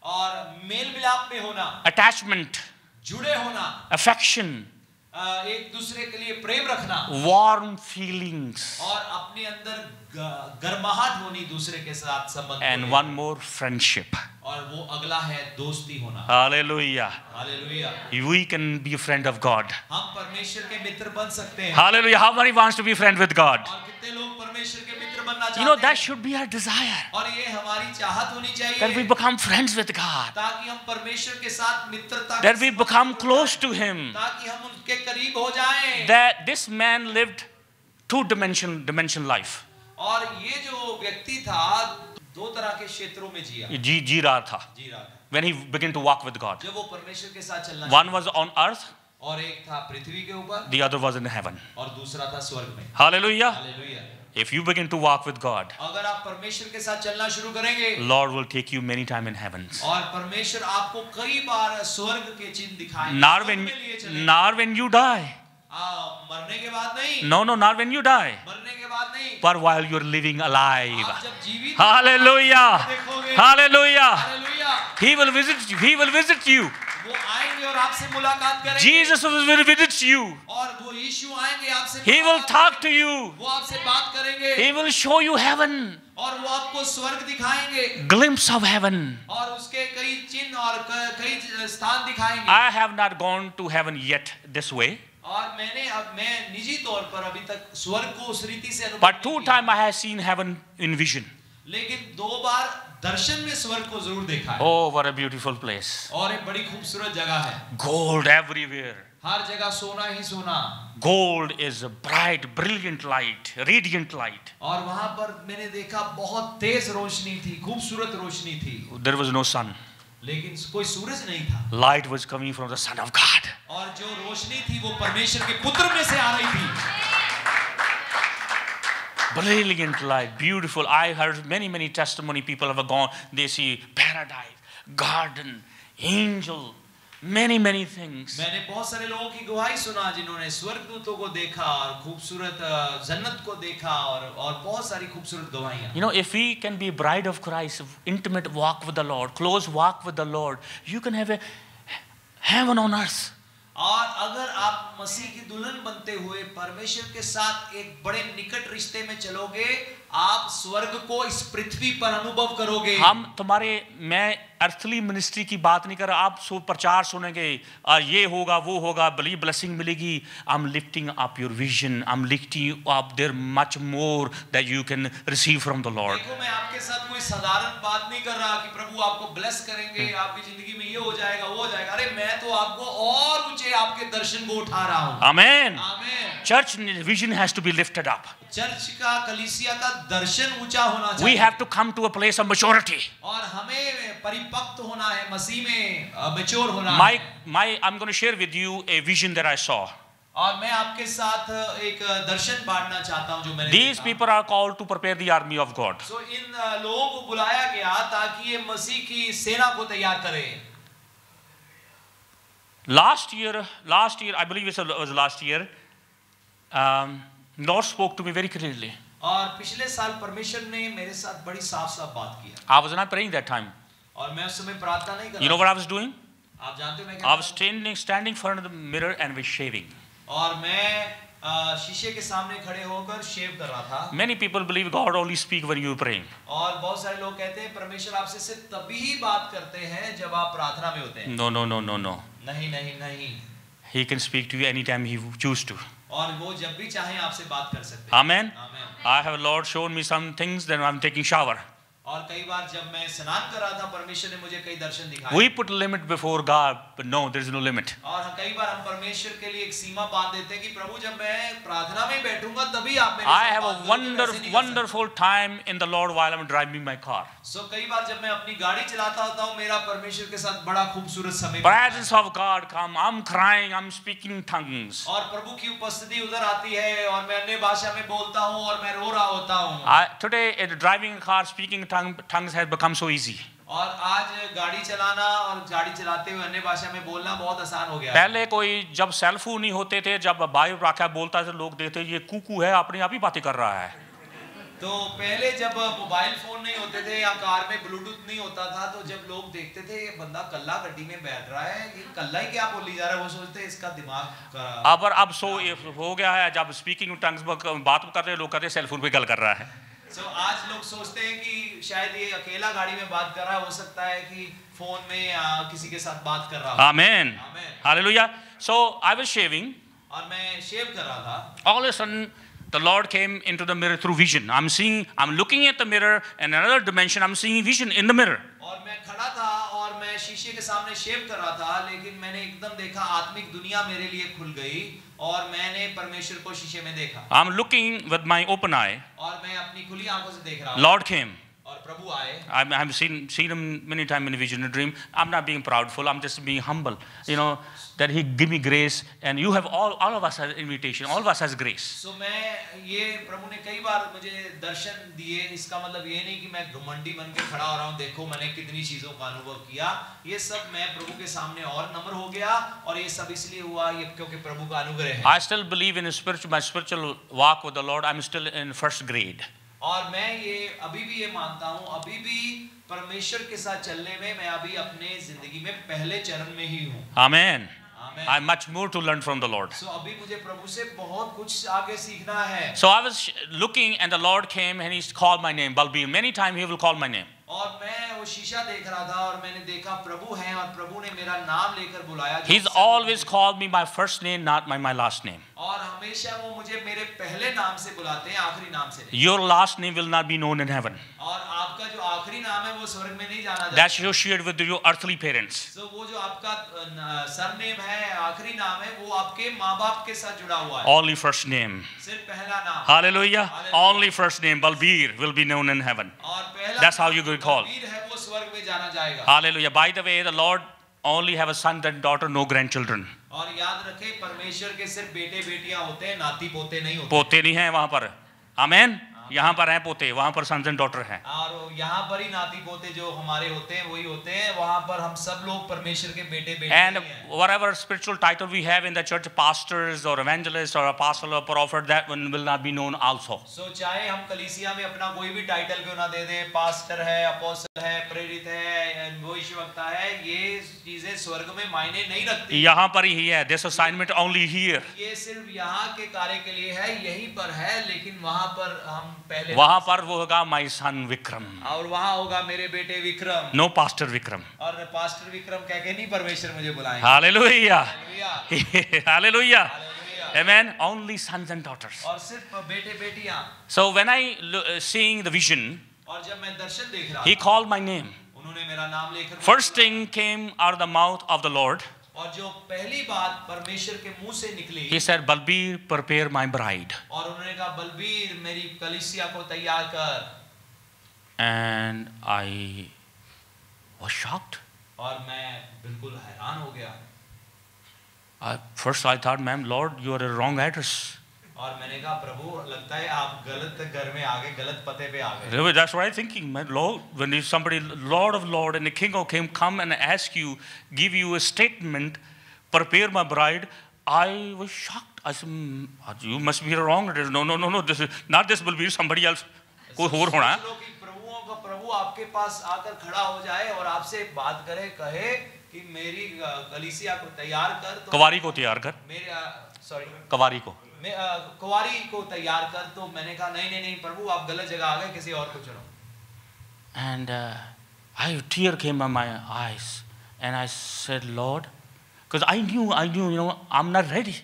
B: और मेल मिलाप में होना,
A: attachment,
B: जुड़े होना,
A: affection,
B: एक दूसरे के लिए प्रेम रखना,
A: warm feelings,
B: और अपने अंदर गर्माहट होनी दूसरे के साथ संबंध
A: and
B: को
A: one more, friendship.
B: और वो अगला है दोस्ती होना।
A: Hallelujah.
B: Hallelujah.
A: We can be a friend of God.
B: हम परमेश्वर के मित्र बन सकते हैं।
A: Hallelujah. How many wants to be a friend with God?
B: और कितने लोग परमेश्वर के मित्र बनना चाहते हैं?
A: You know, that should be our desire.
B: और ये हमारी चाहत होनी चाहिए।
A: That we become friends with God.
B: ताकि हम परमेश्वर के साथ मित्रता
A: That we become close to Him.
B: ताकि हम उनके करीब हो जाएं।
A: That this man lived two-dimension life.
B: और ये जो व्यक्ति था दो तरह के क्षेत्रों में जिया।
A: जी रहा था. When he began to walk with God.
B: जब वो परमेश्वर के साथ चलना।
A: One was on earth.
B: और एक था पृथ्वी के ऊपर।
A: The other was in heaven.
B: और दूसरा था स्वर्ग में।
A: Hallelujah.
B: Hallelujah.
A: If you begin to walk with God,
B: अगर आप परमेश्वर के साथ चलना शुरू करेंगे,
A: Lord will take you many times in heavens.
B: और परमेश्वर आपको कई बार स्वर्ग के चिन्ह दिखाएंगे।
A: Not when you die.
B: मरने के बाद नहीं।
A: No, not when you die.
B: मरने के बाद नहीं।
A: But while you're living alive.
B: आप जब जीवित
A: Hallelujah.
B: देखोगे।
A: Hallelujah.
B: Hallelujah.
A: He will visit you. He will visit you.
B: वो आएंगे और आपसे मुलाकात करेंगे।
A: Jesus will visit you.
B: और वो यीशु आएंगे आपसे।
A: He will talk to you.
B: वो आपसे बात करेंगे।
A: He will show you heaven.
B: और वो आपको स्वर्ग दिखाएंगे।
A: Glimpse of heaven.
B: और उसके कई चिन्ह और कई स्थान दिखाएंगे।
A: I have not gone to heaven yet this way.
B: और मैं निजी तौर पर अभी तक स्वर्ग को उस रीति से अनुभव
A: But 2 times I have seen heaven in vision.
B: लेकिन 2 बार दर्शन में स्वर्ग को जरूर देखा है।
A: Oh, what a beautiful place.
B: और एक बड़ी खूबसूरत जगह है।
A: Gold everywhere.
B: हर जगह सोना ही सोना।
A: Gold is a bright, brilliant light, radiant light.
B: और वहां पर मैंने देखा बहुत तेज रोशनी थी, खूबसूरत रोशनी थी।
A: There was no sun.
B: लेकिन कोई सूरज नहीं था।
A: Light was coming from the Son of God.
B: और जो रोशनी थी वो परमेश्वर के पुत्र में से आ रही थी।
A: Brilliant light, beautiful. I heard many testimony. People have gone. They see paradise, garden, angel, many things.
B: मैंने बहुत सारे लोगों की गवाही सुना जिन्होंने स्वर्गदूतों को देखा और खूबसूरत जन्नत को देखा और बहुत सारी खूबसूरत गवाहियां।
A: You know, if we can be bride of Christ, intimate walk with the Lord, close walk with the Lord, you can have a heaven on earth.
B: और अगर आप मसीह की दुल्हन बनते हुए परमेश्वर के साथ एक बड़े निकट रिश्ते में चलोगे, आप स्वर्ग को इस पृथ्वी पर अनुभव करोगे।
A: मैं अर्थली मिनिस्ट्री की बात नहीं कर रहा। आप प्रचार सुनेंगे, ये होगा वो होगा, बड़ी ब्लेसिंग मिलेगी। I am lifting up your vision, I am lifting up their much more that you can receive from the Lord.
B: देखो, मैं आपके साथ कोई साधारण बात नहीं कर रहा कि प्रभु आपको ब्लेस करेंगे, आपकी जिंदगी में ये हो जाएगा वो हो जाएगा। अरे मैं तो आपको और ऊंचे आपके दर्शन को उठा रहा हूँ।
A: आमीन।
B: आमीन।
A: Church vision has to be lifted up.
B: Church का कलीसिया का दर्शन ऊंचा होना चाहिए।
A: We have to come to a place of maturity.
B: और हमें परिपक्व होना है, मसीह में मैच्योर होना है।
A: I'm going to share with you a vision that I saw.
B: और मैं आपके साथ एक दर्शन बांटना चाहता हूं जो मैंने
A: These
B: देखा।
A: people are called to prepare the army of God.
B: So इन लोगों को बुलाया गया ताकि ये मसीह की सेना को तैयार करें।
A: Last year, I believe it was last year, Lord spoke to me very clearly.
B: और पिछले साल परमेश्वर ने मेरे साथ बड़ी साफ बात किया।
A: I was not praying that time.
B: और मैं उस समय प्रार्थना नहीं कर रहा।
A: You know what I was doing?
B: आप जानते हो मैं क्या?
A: I was standing in front of the mirror and was shaving.
B: और मैं शीशे के सामने खड़े होकर शेव कर रहा था।
A: Many people believe God only speak when you are praying.
B: और बहुत सारे लोग कहते हैं परमेश्वर आपसे सिर्फ तभी ही बात करते हैं जब आप प्रार्थना में होते हैं।
A: No.
B: नहीं।
A: He can speak to you anytime He choose to.
B: और वो जब भी चाहे आपसे बात कर सकते हैं।
A: Amen. I have Lord shown me some things, then I'm taking shower.
B: और कई बार जब मैं स्नान कर रहा था परमेश्वर ने मुझे कई दर्शन दिखाए।
A: We put limit before God, but no, there is no limit.
B: और कई बार हम परमेश्वर के लिए एक सीमा बांध देते हैं कि प्रभु जब मैं प्रार्थना में बैठूंगा तभी आप मेरे
A: I
B: साथ
A: have
B: बात
A: a
B: करोगे,
A: wonderful time in the Lord while I'm driving my car.
B: कई बार जब मैं अपनी गाड़ी चलाता होता हूँ मेरा परमेश्वर के साथ बड़ा खूबसूरत समय।
A: Presence of God come. I'm crying. I'm speaking tongues.
B: और प्रभु की उपस्थिति उधर आती है और मैं अन्य भाषा में बोलता हूँ और मैं रो रहा होता हूँ।
A: Today, driving a car, speaking tongues has become so easy.
B: और आज गाड़ी चलाना और गाड़ी चलाते हुए अन्य भाषा में बोलना बहुत आसान हो गया।
A: पहले कोई जब सेल फोन नहीं होते थे, जब बाइबल वाक्य बोलता था, लोग देखते ये कुकू है, अपने आप ही बातें कर रहा है।
B: तो पहले जब मोबाइल फोन नहीं होते थे या कार में ब्लूटूथ नहीं होता था, तो जब लोग देखते थे ये बंदा कल्ला गड्डी में बैठ रहा है, ये कल्ला ही क्या बोली जा रहा है, वो सोचते इसका दिमाग
A: अब सो हो गया है। जब स्पीकिंग टंग्स बात कर रहे लोग कहते सेल फोन पे गल कर रहा है।
B: So आज लोग सोचते हैं कि शायद ये अकेला गाड़ी में बात कर रहा है, हो सकता है कि फोन में किसी के साथ बात कर रहा हो।
A: Amen.
B: Amen.
A: Hallelujah. So I was shaving.
B: और मैं शेव कर रहा था।
A: All of a sudden, the Lord came into the mirror through vision. I'm looking at the mirror, and another dimension, I'm seeing vision in the mirror.
B: और मैं खड़ा था और मैं शीशे के सामने शेव कर रहा था, लेकिन मैंने एकदम देखा आत्मिक दुनिया मेरे लिए खुल गई और मैंने परमेश्वर को शीशे में देखा।
A: I'm looking with my open eye.
B: और मैं अपनी खुली आंखों से देख रहा हूँ।
A: Lord came.
B: और प्रभु आए।
A: I've seen him many times in a vision, a dream. I'm not being proudful. I'm just being humble. You know that He give me grace, and you have all of us has invitation. All of us has grace.
B: So मैं ये प्रभु ने कई बार मुझे दर्शन दिए। इसका मतलब ये नहीं कि मैं घमंडी बन के खड़ा हो रहा हूँ, देखो मैंने कितनी चीजों का अनुभव किया। ये सब मैं प्रभु के सामने और नम्र हो गया, और ये सब इसलिए हुआ ये क्योंकि प्रभु का अनुग्रह है।
A: I still believe in my spiritual walk with the Lord. I'm still in first grade.
B: और मैं ये अभी भी ये मानता हूँ, अभी भी परमेश्वर के साथ चलने में मैं अभी अपने जिंदगी में पहले चरण में ही हूँ।
A: Amen. I have much more to learn from the Lord.
B: So अभी मुझे प्रभु से बहुत कुछ आगे सीखना है।
A: So I was looking, and the Lord came, and He called my name, Balbir. Many times He will call my name.
B: और मैं वो शीशा देख रहा था और मैंने देखा प्रभु हैं, और प्रभु ने मेरा नाम लेकर बुलाया।
A: He's always called me by first name, not my last name.
B: और हमेशा वो मुझे मेरे पहले नाम से बुलाते हैं, आखिरी नाम से नहीं।
A: Your last name will not be known in heaven.
B: और आपका जो आखिरी नाम है वो स्वर्ग में नहीं जाना जाता।
A: That's associated with your earthly parents.
B: तो वो जो आपका सरनेम है, आखिरी नाम है, वो आपके माँ-बाप के साथ जुड़ा हुआ है।
A: Only first name.
B: सिर्फ पहला नाम।
A: Hallelujah. Only first name, Balbir, will be known in heaven.
B: और पहला
A: That's how you will call.
B: Balbir है, वो स्वर्ग में जाना जाएगा।
A: Hallelujah. By the way, the Lord only have a son and daughter, no grandchildren.
B: और याद रखें, परमेश्वर के सिर्फ बेटे बेटियां होते हैं, नाती पोते नहीं होते।
A: पोते नहीं हैं वहां पर। Amen. यहाँ पर हैं पोते, वहां पर sons and daughter हैं।
B: और यहाँ पर ही नाती पोते जो हमारे होते हैं वही होते हैं। वहाँ पर हम सब लोग परमेश्वर के बेटे बेटे
A: And
B: हैं।
A: whatever spiritual title we have in the church, pastors or evangelists or apostle or prophet, that one will not be known also.
B: So चाहे हम कलीसिया में अपना कोई भी टाइटल क्यों ना दे दें, पास्टर है, अपोस्टल है, प्रेरित है, भविष्यवक्ता है, ये चीजें स्वर्ग में मायने नहीं रखती।
A: यहाँ पर ही है, this assignment only here.
B: ये सिर्फ यहाँ के कार्य के लिए है, यहीं पर है, लेकिन वहाँ पर हम पहले
A: वहाँ पर वो होगा my son विक्रम.
B: और वहाँ होगा मेरे बेटे विक्रम।
A: No pastor Vikram.
B: और पास्टर विक्रम कह के नहीं परमेश्वर मुझे बुलाएंगे।
A: Hallelujah.
B: Hallelujah.
A: Hallelujah.
B: Hallelujah.
A: Amen. Only sons and daughters.
B: और सिर्फ बेटे बेटियां।
A: So when I seeing the vision,
B: और जब मैं दर्शन देख रहा
A: He
B: था,
A: called my name.
B: उन्होंने मेरा नाम लेकर
A: First thing came out of the mouth of the Lord.
B: और जो पहली बात परमेश्वर के मुंह से निकली,
A: He said, Balbir, prepare my bride.
B: और उन्होंने कहा बलबीर मेरी कलीसिया को तैयार कर।
A: And I was shocked.
B: और मैं बिल्कुल हैरान हो गया।
A: First I thought, ma'am, Lord, you are a wrong address.
B: और मैंने कहा प्रभु लगता है आप गलत घर में आ गए, गलत पते पे आ गए।
A: Really, that's what I'm thinking, man. Lord, when if somebody, Lord of Lord and the King of Kings come and ask you, give you a statement, prepare my bride, I was shocked. I said, you must be wrong. No. This is not this will be somebody else. कोई और होना है।
B: प्रभु आपके पास आकर खड़ा हो जाए और आपसे बात करे, कहे कि मेरी कलीसिया को तैयार कर, तो
A: कवारी को तैयार कर। कवारी को।
B: कुंवारी को तैयार कर। तो मैंने कहा नहीं प्रभु आप गलत जगह आ गए, किसी और को चुनो।
A: And a tear came on my eyes, and I said, Lord, because I knew, I'm not ready.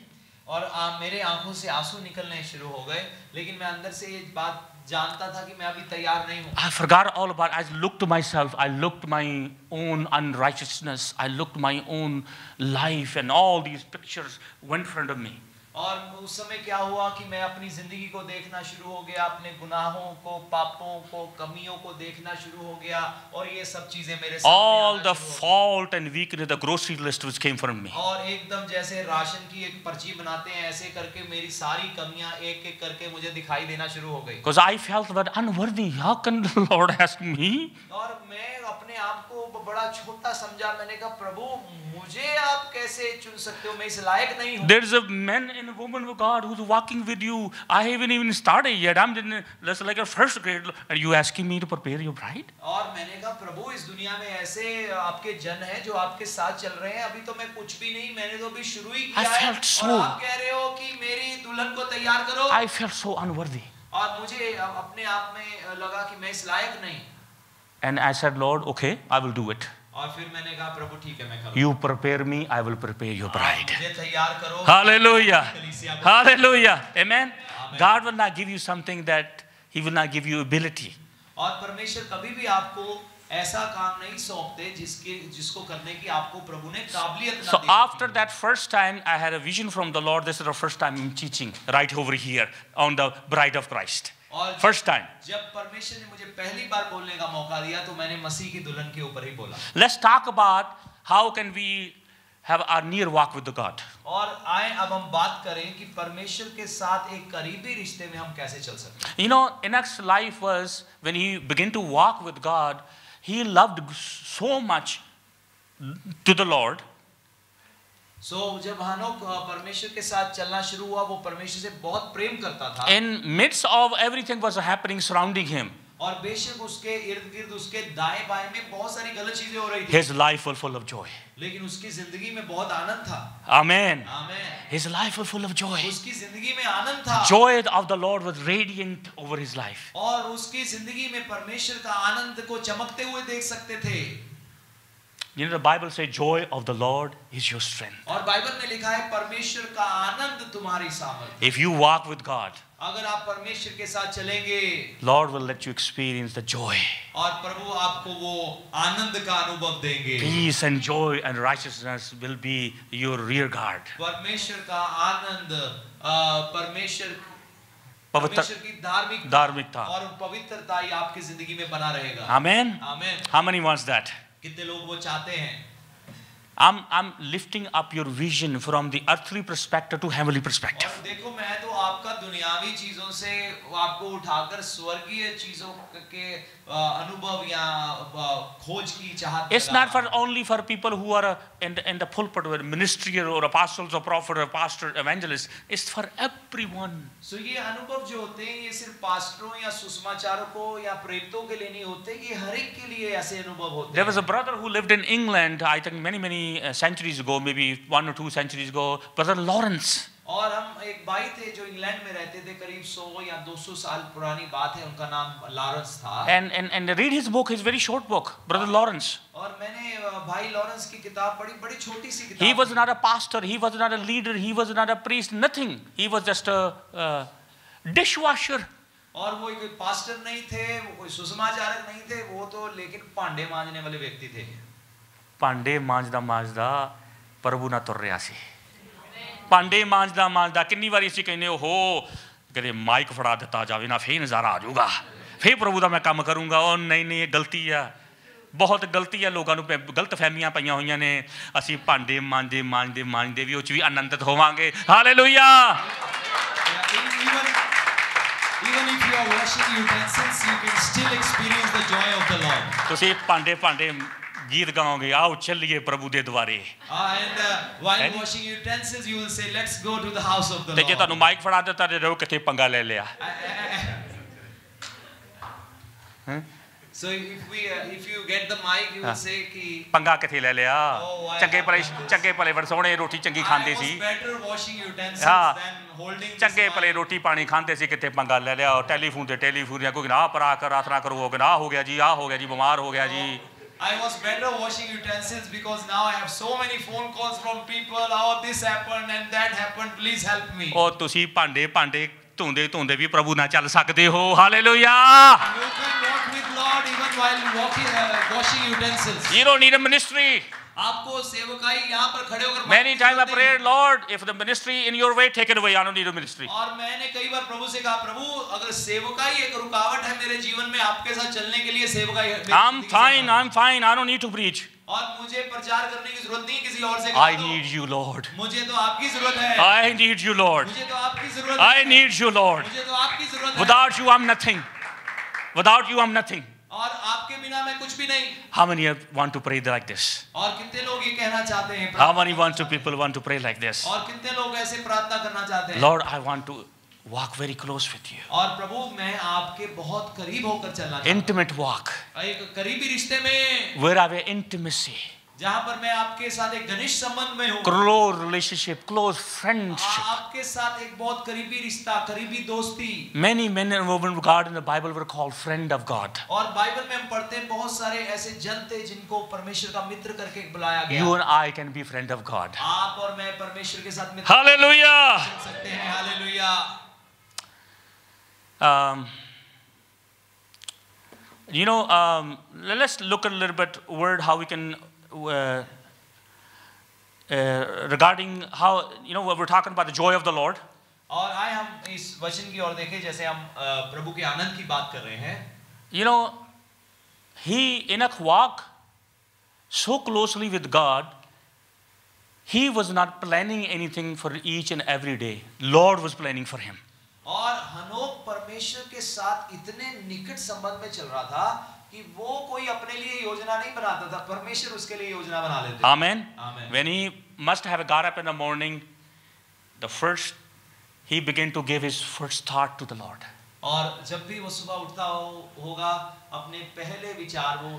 B: और मेरे आंखों से आंसू निकलने शुरू हो गए, लेकिन मैं अंदर से ये बात जानता था कि मैं अभी तैयार नहीं हूँ।
A: I forgot all about it. I looked to myself. I looked my own unrighteousness. I looked my own life, and all these pictures went in front of me.
B: और उस समय क्या हुआ कि मैं अपनी जिंदगी को देखना शुरू हो गया, अपने गुनाहों को, पापों को, कमियों को देखना शुरू हो गया, और ये सब चीजें मेरे सामने
A: All the fault and weakness, the grocery list which came from me.
B: और एकदम जैसे राशन की एक पर्ची बनाते हैं, ऐसे करके मेरी सारी कमियां एक एक करके मुझे दिखाई देना शुरू हो गई।
A: Because I felt that unworthy. How can the Lord ask me?
B: और मैं अपने आप को बड़ा छोटा समझा। मैंने कहा प्रभु मुझे आप कैसे चुन सकते हो, मैं इस लायक नहीं हूँ।
A: There is a man and a woman of God who's walking with you. I haven't even started yet. I'm just like a first grade. Are you asking me to prepare your bride?
B: और मैंने कहा प्रभु इस दुनिया में ऐसे आपके जन हैं जो आपके साथ चल रहे हैं, अभी तो मैं कुछ भी नहीं, मैंने तो अभी शुरू ही किया है, और आप कह रहे हो कि मेरी दुल्हन को तैयार करो।
A: I felt so unworthy.
B: और मुझे अपने आप में लगा कि मैं इस लायक नहीं।
A: And I said, Lord, okay, I will do it.
B: और फिर मैंने कहा प्रभु ठीक है मैं करूँगा।
A: You prepare me, I will prepare your bride.
B: मुझे तैयार करो।
A: Hallelujah.
B: कलीसिया को-
A: Hallelujah. Amen.
B: Amen.
A: God will not give you something that He will not give you ability.
B: और परमेश्वर कभी भी आपको ऐसा काम नहीं सौंपते जिसको करने की आपको प्रभु ने काबिलियत ना
A: So
B: the.
A: after that first time, I had a vision from the Lord. This is the first time I'm teaching right over here on the bride of Christ.
B: और
A: First time.
B: जब परमेश्वर ने मुझे पहली बार बोलने का मौका दिया तो मैंने मसीह की दुल्हन के ऊपर ही बोला।
A: Let's talk about how can we have our near walk with the God.
B: और आए अब हम बात करें कि परमेश्वर के साथ एक करीबी रिश्ते में हम कैसे चल सकते हैं।
A: You know, Enoch's life was when he began to walk with God, he loved so much to the Lord.
B: जब हनोक परमेश्वर के साथ चलना शुरू हुआ वो परमेश्वर से बहुत प्रेम करता था।
A: In midst of everything was happening surrounding him,
B: और बेशक उसके इर्द गिर्द उसके दाएं बाएं में बहुत सारी गलत चीजें हो रही थी।
A: his life was full of joy.
B: लेकिन उसकी जिंदगी में बहुत आनंद था।
A: Amen.
B: आमीन।
A: His life was full of joy.
B: उसकी जिंदगी में आनंद था।
A: Joy of the Lord was radiant over his life.
B: और उसकी जिंदगी में परमेश्वर का आनंद को चमकते हुए देख सकते थे।
A: You know, the Bible says, joy of the Lord is your strength.
B: और बाइबल में लिखा है परमेश्वर का आनंद तुम्हारी सामर्थ्य।
A: If you walk with God,
B: अगर आप परमेश्वर के साथ चलेंगे,
A: Lord will let you experience the joy.
B: और प्रभु आपको वो आनंद का अनुभव देंगे।
A: Peace and joy and righteousness will be your rear guard.
B: परमेश्वर का आनंद, परमेश्वर की
A: धार्मिकता
B: और पवित्रता ही आपकी जिंदगी में बना रहेगा।
A: Amen.
B: आमीन।
A: How many wants that?
B: कितने लोग वो चाहते हैं?
A: I'm lifting up your vision from the earthly perspective to heavenly perspective.
B: और देखो मैं तो आपका दुनियावी चीजों से आपको उठाकर स्वर्गीय चीजों के अनुभव या खोज की चाहत।
A: It's not for only for people who are in the pulpit or ministry or apostles or prophet or pastor evangelist. It's for everyone.
B: So ये अनुभव जो होते हैं ये सिर्फ पास्टरों या सुसमाचारों को या प्रेरितों के लिए नहीं होते, ये हर एक के लिए ऐसे अनुभव होते हैं।
A: There was a brother who lived in England, I think many centuries ago, maybe 1 or 2 centuries ago, Brother Lawrence.
B: और हम एक भाई थे जो इंग्लैंड में रहते थे, करीब 100 या 200 साल पुरानी बात है, उनका नाम लॉरेंस था।
A: And read his book, his very short book, Brother Lawrence.
B: और मैंने भाई लॉरेंस की किताब पढ़ी, बड़ी छोटी सी किताब।
A: He was not a pastor, he was not a leader, he was not a priest, nothing. He was just a dishwasher.
B: और वो कोई पास्टर नहीं थे, वो कोई सुसमाचारक नहीं थे, वो तो लेकिन भांडे मांजने वाले व्यक्ति थे।
A: ਭਾਂਡੇ ਮਾਂਜਦਾ ਪ੍ਰਭੂ ਨਾਲ ਤੁਰ ਰਿਹਾ ਸੀ। ਭਾਂਡੇ ਮਾਂਜਦਾ ਕਿੰਨੀ ਵਾਰੀ ਅਸੀਂ ਕਹਿੰਦੇ ਓਹੋ ਕਦੇ ਮਾਈਕ ਫੜਾ ਦਿੱਤਾ ਜਾਵੇ ਨਾ, ਫੇਰ ਨਜ਼ਾਰਾ ਆ ਜਾਊਗਾ, ਫੇਰ ਪ੍ਰਭੂ ਦਾ ਮੈਂ ਕੰਮ ਕਰੂੰਗਾ। ਉਹ ਨਹੀਂ ਇਹ ਗਲਤੀ ਆ, ਬਹੁਤ ਗਲਤੀ ਆ। ਲੋਕਾਂ ਨੂੰ ਗਲਤ ਫਹਿਮੀਆਂ ਪਈਆਂ ਹੋਈਆਂ ਨੇ। ਅਸੀਂ ਭਾਂਡੇ ਮਾਂਜਦੇ ਵੀ ਉਹ 'ਚ ਵੀ ਆਨੰਦਿਤ ਹੋਵਾਂਗੇ। Hallelujah.
B: Even if you are washing utensils, you can still experience the joy of the Lord.
A: ਤੁਸੀਂ ਭਾਂਡੇ गीत गाओगे, आओ चलिए प्रभु दे द्वारे।
B: And while washing utensils, you will say, "Let's go to the house of the Lord."
A: ਤੇ ਜੇ ਤੁਹਾਨੂੰ mic ਫੜਾ ਦਿੱਤਾ ਤੇ ਰਹੋ ਕਿੱਥੇ ਪੰਗਾ ਲੈ ਲਿਆ।
B: So if you get the mic, you will say कि
A: ਪੰਗਾ ਕਿੱਥੇ ਲੈ ਲਿਆ। ਚੰਗੇ ਭਲੇ ਵਰਸੋਣੇ ਰੋਟੀ ਚੰਗੀ ਖਾਂਦੇ ਸੀ।
B: better washing utensils than holding।
A: ਚੰਗੇ ਭਲੇ ਰੋਟੀ ਪਾਣੀ ਖਾਂਦੇ ਸੀ, ਕਿੱਥੇ ਪੰਗਾ ਲੈ ਲਿਆ। ਟੈਲੀਫੋਨ ਜਾਂ ਕੋਈ ਨਾ ਪਰਾ ਕਰ ਆਥਰਾ ਕਰੋ, ਗਨਾਹ ਹੋ ਗਿਆ ਜੀ, ਆਹ ਹੋ ਗਿਆ ਜੀ, ਬਿਮਾਰ ਹੋ ਗਿਆ ਜੀ।
B: I was better washing utensils because now I have so many phone calls from people. Oh, this happened and that happened. Please help me.
A: ਉਹ ਤੁਸੀਂ ਭਾਂਡੇ ਧੋਂਦੇ ਵੀ ਪ੍ਰਭੂ ਨਾਲ ਚੱਲ ਸਕਦੇ ਹੋ। Hallelujah.
B: You can walk with Lord even while washing utensils.
A: You don't need a ministry.
B: आपको सेवकाई यहाँ पर खड़े होकर
A: Many times I prayed, Lord, if the ministry in your way, take it away. I don't need a ministry.
B: और मैंने कई बार प्रभु से कहा, प्रभु अगर सेवकाई एक रुकावट है मेरे जीवन में, आपके साथ चलने के लिए सेवकाई।
A: I'm fine. I don't need to preach.
B: और मुझे प्रचार करने की जरूरत नहीं, किसी और से
A: I need you, Lord.
B: मुझे तो आपकी जरूरत है।
A: I need you, Lord.
B: मुझे तो आपकी जरूरत है।
A: I need you, Lord.
B: मुझे तो आपकी जरूरत है।
A: Without you, I'm nothing. Without you, I'm nothing.
B: और आपके बिना मैं कुछ भी नहीं।
A: How many want to pray like this?
B: और कितने लोग ये कहना चाहते हैं?
A: How many people want to pray like this?
B: और कितने लोग ऐसे प्रार्थना करना चाहते हैं?
A: Lord, I want to walk very close with you.
B: और प्रभु मैं आपके बहुत करीब होकर चलना चाहता हूं।
A: Intimate walk.
B: एक करीबी रिश्ते में।
A: Where I have intimacy.
B: जहां पर मैं आपके साथ एक घनिष्ठ संबंध में हूं,
A: close relationship, close friendship.
B: आपके साथ एक बहुत करीबी रिश्ता, करीबी दोस्ती.
A: Many men and women of God in the Bible were called friend of God.
B: और बाइबल में हम पढ़ते हैं बहुत सारे ऐसे जन थे जिनको परमेश्वर का मित्र करके बुलाया गया.
A: You and I can be friend of God.
B: आप और मैं परमेश्वर के साथ मित्र
A: Hallelujah.
B: बन सकते हैं. Hallelujah.
A: Let's look a little bit word how we can regarding how we're talking about the joy of the Lord.
B: और आए हम इस वचन की ओर देखें जैसे हम प्रभु के आनंद की बात कर रहे हैं.
A: Enoch walked so closely with God. He was not planning anything for each and every day. Lord was planning for him.
B: और हनोक परमेश्वर के साथ इतने निकट संबंध में चल रहा था कि वो कोई अपने लिए योजना नहीं बनाता था, परमेश्वर उसके लिए योजना बना लेते थे.
A: Amen. When he must have got up in the morning, he began to give his first thought to the Lord.
B: और जब भी वो सुबह उठता होगा अपने पहले विचार वो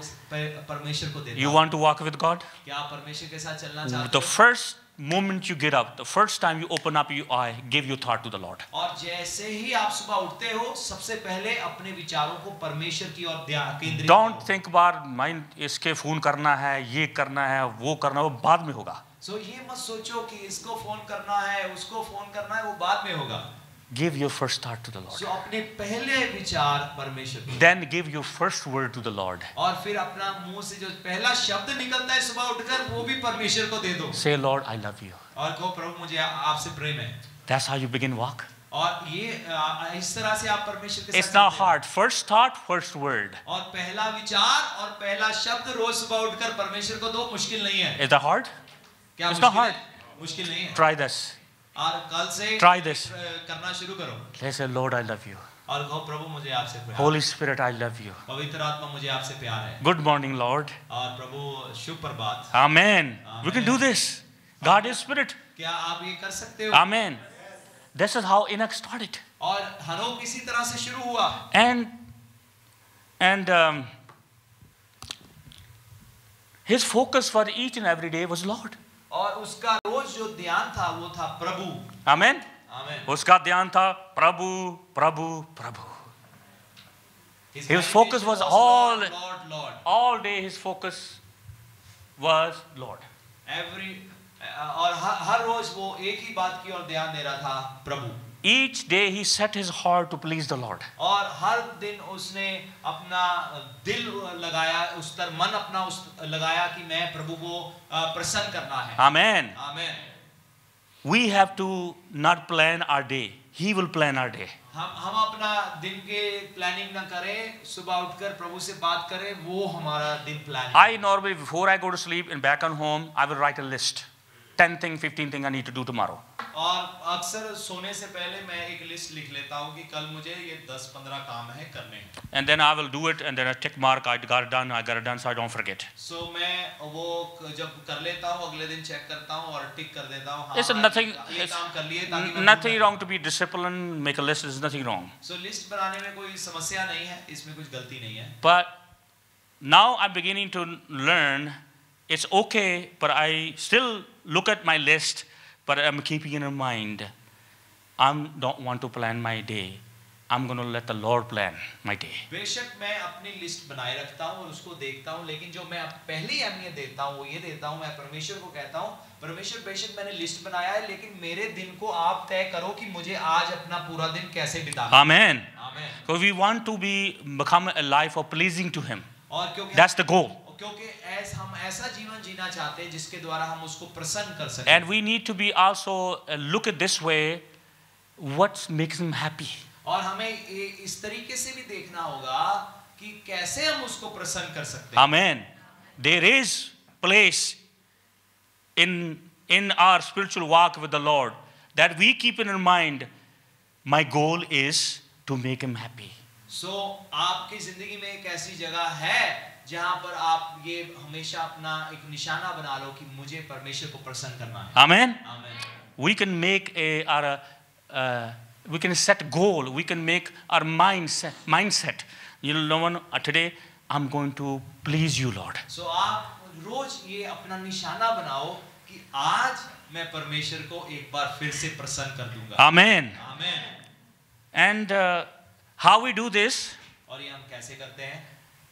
B: परमेश्वर को देता.
A: You want to walk with God?
B: क्या आप परमेश्वर के साथ चलना चाहते हो?
A: The first moment you get up, the first time you open up your eye, give your thought to the Lord.
B: और जैसे ही आप सुबह उठते हो सबसे पहले अपने विचारों को परमेश्वर की ओर ध्यान केंद्रित करो.
A: Don't think about mind इसके फोन करना है, ये करना है, वो करना है, वो बाद में होगा.
B: So ये मत सोचो कि इसको फोन करना है, उसको फोन करना है, वो बाद में होगा.
A: Give your first thought to the Lord.
B: So अपने पहले विचार परमेश्वर को.
A: Then give your first word to the Lord.
B: और फिर अपना मुंह से जो पहला शब्द निकलता है सुबह उठकर वो भी परमेश्वर को दे दो.
A: Say, Lord, I love you.
B: और कहो प्रभु मुझे आपसे प्रेम है.
A: That's how you begin walk.
B: और ये इस तरह से आप परमेश्वर के साथ.
A: It's not hard. First thought, first word.
B: और पहला विचार और पहला शब्द रोज सुबह उठकर परमेश्वर को दो. मुश्किल नहीं है.
A: Is that hard?
B: क्या
A: It's not hard.
B: मुश्किल नहीं है.
A: Try this.
B: और कल से
A: Try this.
B: करना शुरू करो.
A: Let's say, Lord, I love you.
B: और कहो प्रभु मुझे आपसे प्यार.
A: Holy Spirit, I love you.
B: पवित्र आत्मा मुझे आपसे प्यार है.
A: Good morning, Lord.
B: और प्रभु शुभ प्रभात.
A: Amen. We can do this. God is Spirit.
B: क्या आप ये कर सकते हो?
A: Amen. This is how Enoch started.
B: और हनोक इसी तरह से शुरू हुआ.
A: And his focus for each and every day was Lord.
B: और उसका रोज जो ध्यान था वो था प्रभु.
A: Amen.
B: Amen.
A: उसका ध्यान था प्रभु, प्रभु, प्रभु. His focus was
B: Lord.
A: all day. His focus was Lord.
B: और हर रोज वो एक ही बात की ओर ध्यान दे रहा था प्रभु.
A: Each day he set his heart to please the Lord.
B: और हर दिन उसने अपना दिल लगाया, उस तर मन अपना उस लगाया कि मैं प्रभु को प्रसन्न करना है.
A: Amen.
B: Amen.
A: We have to not plan our day. He will plan our day.
B: हम अपना दिन के प्लानिंग ना करें, सुबह उठकर प्रभु से बात करें, वो हमारा दिन plan.
A: I normally before I go to sleep and back on home, I will write a list. 10 things, 15 things I need to do tomorrow.
B: और अक्सर सोने से पहले मैं एक लिस्ट लिख लेता हूँ कि कल मुझे ये 10-15 काम है करने हैं.
A: And then I will do it and then I tick mark, I got it done, so I don't forget.
B: So मैं वो जब कर लेता हूँ अगले दिन चेक करता हूँ और टिक कर देता हूँ.
A: It's nothing.
B: ये काम कर लिए ताकि मैं
A: Nothing wrong to be disciplined, make a list. There's nothing wrong.
B: So list बनाने में कोई समस्या नहीं है, इसमें कुछ गलती नहीं है.
A: But now I'm beginning to learn. It's okay, but I still look at my list, but I'm keeping it in mind. I don't want to plan my day. I'm going to let the Lord plan my day.
B: बेशक मैं अपनी list बनाए रखता हूँ और उसको देखता हूँ, लेकिन जो मैं पहली अहमियत देता हूँ वो ये देता हूँ, मैं परमेश्वर को कहता हूँ, परमेश्वर बेशक मैंने लिस्ट बनाया है, लेकिन मेरे दिन को आप तय करो कि मुझे आज अपना पूरा दिन कैसे बिताना.
A: Amen.
B: Amen.
A: So we want to become a life of pleasing to Him.
B: और क्योंकि
A: That's the goal.
B: क्योंकि हम ऐसा जीवन जीना चाहते हैं जिसके द्वारा हम उसको प्रसन्न कर सकें.
A: And we need to be also look at this way, what makes Him happy.
B: और हमें इस तरीके से भी देखना होगा कि कैसे हम उसको प्रसन्न कर सकते हैं.
A: Amen. There is place in our spiritual walk with the Lord that we keep in our mind. My goal is to make Him happy.
B: So आपकी जिंदगी में एक ऐसी जगह है जहाँ पर आप ये हमेशा अपना एक निशाना बना लो कि मुझे परमेश्वर को प्रसन्न करना है.
A: Amen.
B: Amen.
A: We can make we can set goal. We can make our mindset. You know, today I'm going to please you, Lord.
B: So आप रोज ये अपना निशाना बनाओ कि आज मैं परमेश्वर को एक बार फिर से प्रसन्न कर दूंगा।
A: Amen.
B: आमीन।
A: And how we do this?
B: और ये हम कैसे करते हैं?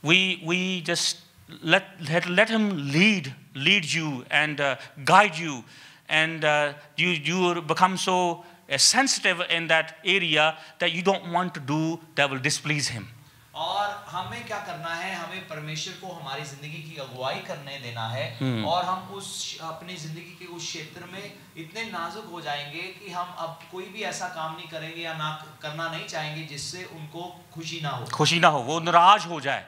A: We just let him lead you and guide you, and you become so sensitive in that area that you don't want to do that will displease him.
B: और हमें क्या करना है? हमें परमेश्वर को हमारी जिंदगी की अगुवाई करने देना है और हम उस अपनी जिंदगी के उस क्षेत्र में इतने नाजुक हो जाएंगे कि हम अब कोई भी ऐसा काम नहीं करेंगे या ना करना नहीं चाहेंगे जिससे उनको खुशी ना हो, वो नाराज हो जाए।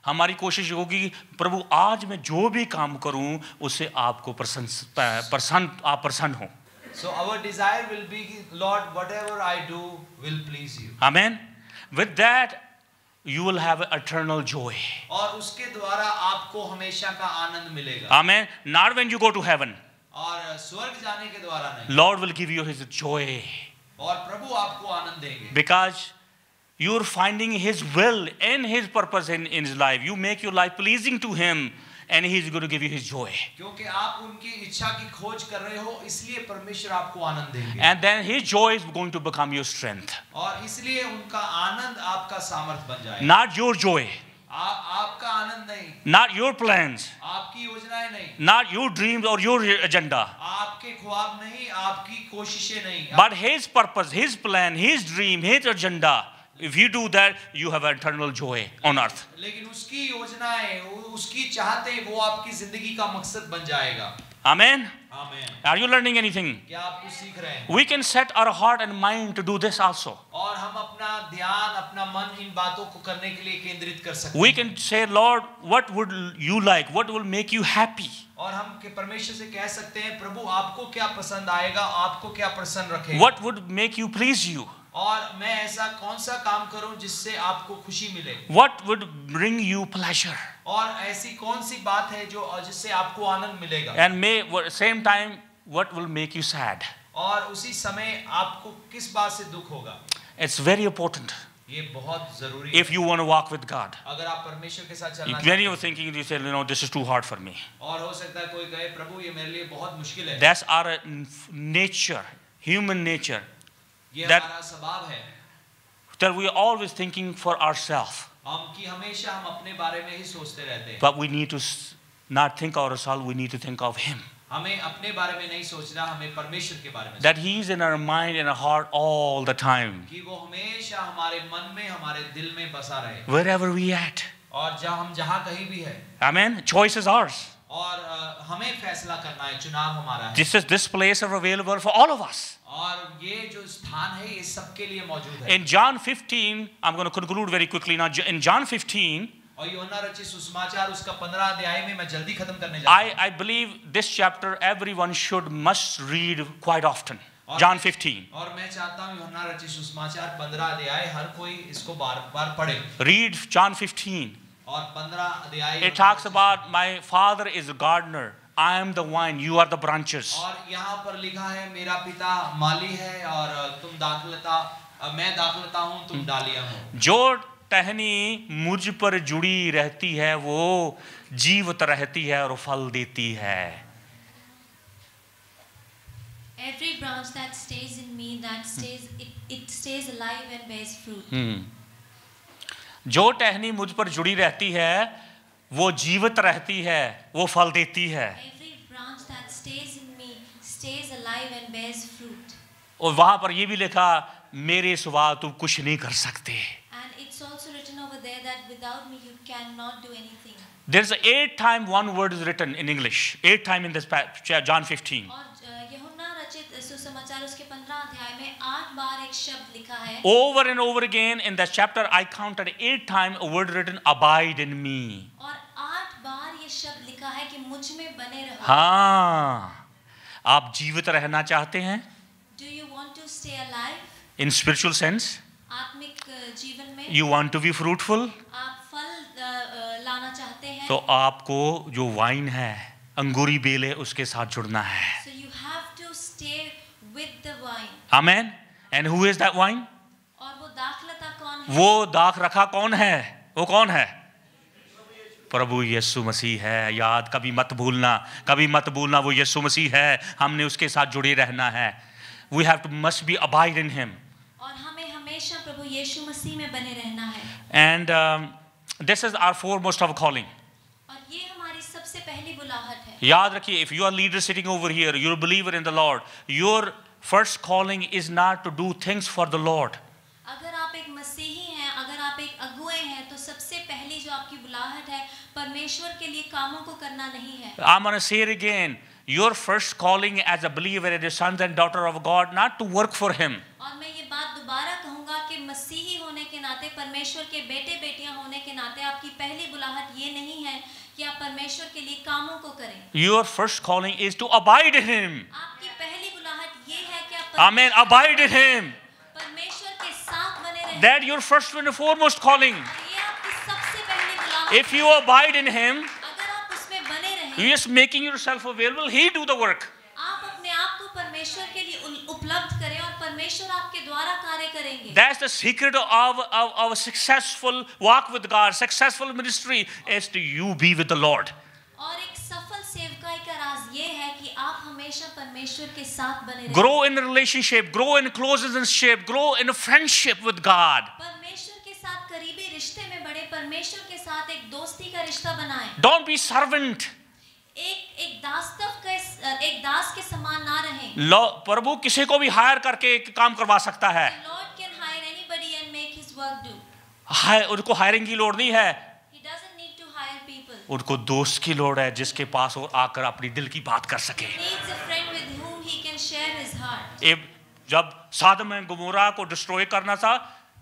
B: हमारी कोशिश होगी प्रभु आज मैं जो भी काम करूं उससे आपको आप प्रसन्न हो। So our desire will be, Lord, whatever I do will please you.
A: Amen. With that you will have eternal joy.
B: और उसके द्वारा आपको हमेशा का आनंद मिलेगा।
A: Amen. Not when you go to heaven.
B: और स्वर्ग जाने के द्वारा नहीं।
A: Lord will give you his joy.
B: और प्रभु आपको आनंद देंगे।
A: Because you're finding his will and his purpose in his life. You make your life pleasing to him and he is going to give you his joy.
B: क्योंकि आप उनकी इच्छा की खोज कर रहे हो इसलिए परमेश्वर आपको आनंद देंगे।
A: And then his joy is going to become your strength.
B: और इसलिए उनका आनंद आपका सामर्थ बन जाएगा।
A: Not your joy.
B: आपका आनंद नहीं।
A: Not your plans.
B: आपकी योजनाएं नहीं।
A: Not your dreams or your agenda.
B: आपके ख्वाब नहीं, आपकी कोशिशें नहीं।
A: But his purpose, his plan, his dream, his agenda. If you do that, you have eternal joy on earth.
B: लेकिन उसकी योजनाएं, उसकी चाहतें वो आपकी जिंदगी का मकसद बन जाएगा।
A: Amen.
B: Amen.
A: Are you learning anything?
B: क्या आप कुछ सीख रहे हैं?
A: We can set our heart and mind to do this also.
B: और हम अपना ध्यान, अपना मन इन बातों को करने के लिए केंद्रित कर सकते हैं।
A: We can say, Lord, what would you like? What will make you happy?
B: और हम के परमेश्वर से कह सकते हैं, प्रभु आपको क्या पसंद आएगा, आपको क्या प्रसन्न रखेगा?
A: What would make you please you?
B: और मैं ऐसा कौन सा काम करूं जिससे आपको खुशी मिले?
A: What would bring you pleasure?
B: और ऐसी कौन सी बात है जो जिससे आपको आनंद मिलेगा?
A: And same time, what will make you sad?
B: और उसी समय आपको किस बात से दुख होगा?
A: It's very important.
B: ये बहुत जरूरी है।
A: If you want to walk with God.
B: अगर आप परमेश्वर के साथ चलना
A: When you're thinking, you say, this is too hard for me.
B: और हो सकता है कोई कहे, प्रभु ये मेरे लिए बहुत मुश्किल है।
A: That's our nature, human nature.
B: ये हमारा स्वभाव है।
A: That we are always thinking for ourselves.
B: हमेशा हम अपने बारे में ही सोचते रहते हैं।
A: But we need to not think of ourselves, we need to think of him.
B: हमें अपने बारे में नहीं सोचना, हमें परमेश्वर के बारे में।
A: That he is in our mind and our heart all the time.
B: कि वो हमेशा हमारे मन में, हमारे दिल में बसा रहे।
A: Wherever we at.
B: और हम जहाँ कहीं भी है।
A: Amen. Choice is ours.
B: और हमें फैसला करना है, चुनाव हमारा है।
A: This place is available for all of us.
B: और ये जो स्थान है ये सबके लिए मौजूद है।
A: In John 15, I'm going to conclude very quickly now. In John 15,
B: और यूहन्ना रचित सुसमाचार उसका 15 अध्याय में मैं जल्दी खत्म करने जा रहा हूँ।
A: I believe this chapter everyone must read quite often. John 15.
B: और मैं चाहता हूँ यूहन्ना रचित सुसमाचार 15 अध्याय हर कोई इसको बार-बार पढ़े।
A: Read John 15.
B: और 15 अध्याय।
A: It talks about my father is a gardener. I am the vine, you are the branches.
B: और यहाँ पर लिखा है मेरा पिता माली है और तुम दाखलता, मैं दाखलता हूँ, तुम डालियाँ हो।
A: जो टहनी मुझ पर जुड़ी रहती है वो जीवित रहती है और फल देती है।
C: Every branch that stays in me, it stays alive and bears fruit.
A: जो टहनी मुझ पर जुड़ी रहती है वो जीवित रहती है, वो फल देती है।
C: Every branch that stays in me stays alive and bears fruit.
A: और वहां पर ये भी लिखा मेरे सिवा तुम कुछ नहीं कर सकते।
C: And it's also written over there that without me you cannot do anything.
A: There's 8 times one word is written in English. 8 times in this John 15.
C: और यूहन्ना रचित सुसमाचार उसके 15 अध्याय में 8 बार एक शब्द लिखा है।
A: Over and over again in that chapter I counted 8 times a word written abide in me.
C: और 8 बार ये शब्द लिखा है कि मुझ में बने रहो।
A: हाँ, आप जीवित रहना चाहते हैं?
C: Do you want to stay alive?
A: In spiritual sense?
C: आत्मिक जीवन में?
A: You want to be fruitful?
C: आप फल लाना चाहते हैं?
A: तो आपको जो वाइन है, अंगूरी बेल है, उसके साथ जुड़ना है।
C: So you have to stay with the vine.
A: Amen. And who is that wine?
C: और वो दाखलता कौन है?
A: वो दाख रखा कौन है? वो कौन है? प्रभु यीशु मसीह है, याद कभी मत भूलना वो यीशु मसीह है, हमने उसके साथ जुड़े रहना है. We have to must be abide in him.
C: और हमें हमेशा प्रभु यीशु मसीह में बने रहना है.
A: And this is our foremost of calling.
C: और ये हमारी सबसे पहली बुलाहट है.
A: याद रखिए, if you are leader sitting over here, you're a believer in the Lord, your first calling is not to do things for the Lord.
C: अगर आप एक मसीही हैं, अगर आप एक अगुए हैं, तो सबसे पहली जो आपकी बुलाहट है परमेश्वर के लिए कामों को करना नहीं है.
A: I'm going to say it again. Your first calling as a believer, as a son and daughter of God, not to work for him.
C: और मैं ये बात दोबारा कहूँगा कि मसीही होने के नाते, परमेश्वर के बेटे बेटियां होने के नाते आपकी पहली बुलाहट ये नहीं है कि आप परमेश्वर के लिए कामों को करें.
A: Your first calling is to abide in him.
C: आपकी पहली बुलाहट ये है कि आप
A: Amen. Abide in him.
C: परमेश्वर के साथ बने रहें.
A: That your first and foremost calling.
C: ये आपकी सबसे पहली बुलाहट.
A: If you abide in him,
C: अगर आप उसमें बने रहें,
A: you just making yourself available, he do the work.
C: आप अपने आप को परमेश्वर के लिए उपलब्ध करें और परमेश्वर आपके द्वारा कार्य करेंगे.
A: That's the secret of a successful walk with God, successful ministry, is to you be with the Lord.
C: और एक सफल सेवकाई का राज ये है कि आप हमेशा परमेश्वर के साथ बने रहें.
A: Grow in a relationship, grow in closeness, grow in a friendship with God.
C: परमेश्वर के साथ करीबी रिश्ते में बढ़े, परमेश्वर के साथ एक दोस्ती का रिश्ता बनाएं.
A: Don't be servant.
C: एक दास के समान ना रहें.
A: प्रभु किसी को भी हायर करके काम करवा सकता है.
C: The Lord can hire anybody and make his work do.
A: उनको हायरिंग की लोड़ नहीं है.
C: He doesn't need to hire people.
A: उनको दोस्त की लोड़ है जिसके पास वो आकर अपनी दिल की बात कर सके.
C: He needs a friend with whom he can share his heart.
A: जब सादम और गमोरा को डिस्ट्रॉय करना था,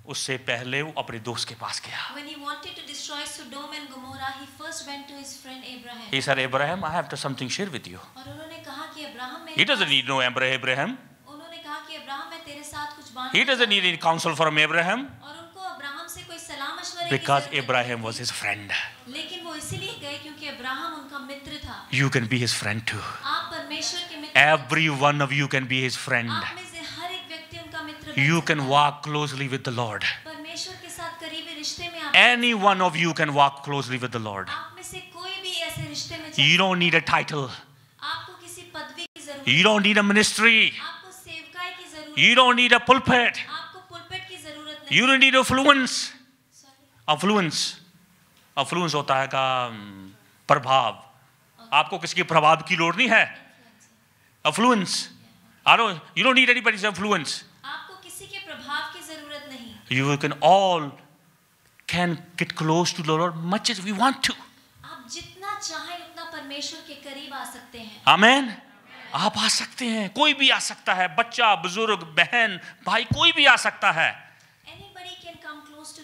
A: उससे पहले वो अपने दोस्त के पास गया.
C: When he wanted to destroy Sodom and Gomorrah, he first went to his friend Abraham.
A: He said, Abraham, I have something to share with you.
C: और उन्होंने कहा कि Abraham
A: He doesn't need no Abraham.
C: उन्होंने कहा कि Abraham मैं तेरे साथ कुछ बांट.
A: He doesn't need any counsel from Abraham.
C: और उनको अब्राहम से कोई सलाह मशवरे की
A: Because
C: जरूरत नहीं
A: Abraham
C: थी.
A: was his friend.
C: लेकिन वो इसीलिए गए क्योंकि अब्राहम उनका मित्र था.
A: You can be his friend too.
C: आप परमेश्वर के मित्र.
A: Every one of you can be his friend.
C: आप में से हर एक व्यक्ति उनका मित्र बन
A: You
C: सकता
A: can
C: है.
A: walk closely with the Lord.
C: परमेश्वर के साथ करीबी रिश्ते में आप.
A: Any one of you can walk closely with the Lord.
C: आप में से कोई भी ऐसे रिश्ते में
A: You don't need a title.
C: आपको किसी पदवी की जरूरत.
A: You don't need a ministry.
C: आपको सेवकाई की जरूरत.
A: You don't need a pulpit.
C: आपको पुलपिट की जरूरत नहीं.
A: You don't need affluence.
C: Sorry.
A: Affluence होता है का प्रभाव. आपको किसी के प्रभाव की लोड़ नहीं है. Affluence. You don't need anybody's influence.
C: आपको किसी के प्रभाव की जरूरत नहीं.
A: You can all can get close to the Lord much as we want to.
C: आप जितना चाहें उतना परमेश्वर के करीब आ सकते हैं.
A: Amen. आप आ सकते हैं. कोई भी आ सकता है. बच्चा, बुजुर्ग, बहन, भाई, कोई भी आ सकता है.
C: Anybody can come close to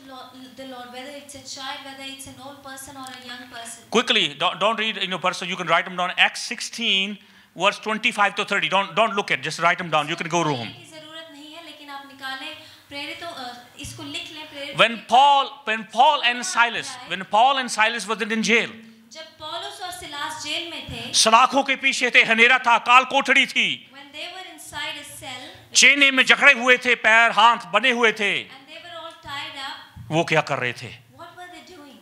C: the Lord, whether it's a child, whether it's an old person or a young person.
A: Quickly, don't read in your person. You can write them down. Acts 16, verse 25 to 30. Don't look at. Just write them down. You can go home.
C: की जरूरत नहीं है, लेकिन आप निकालें. प्रेरितों इसको लिख लें. प्रेरित
A: When Paul and Silas was in jail.
C: जब पौलुस और सिलास जेल में थे.
A: सलाखों के पीछे थे. हनेरा था. काल कोठड़ी थी.
C: When they were inside a cell.
A: चेने में जकड़े हुए थे. पैर हाथ बने हुए थे.
C: And they were all tied up.
A: वो क्या कर रहे थे?
C: What were they doing?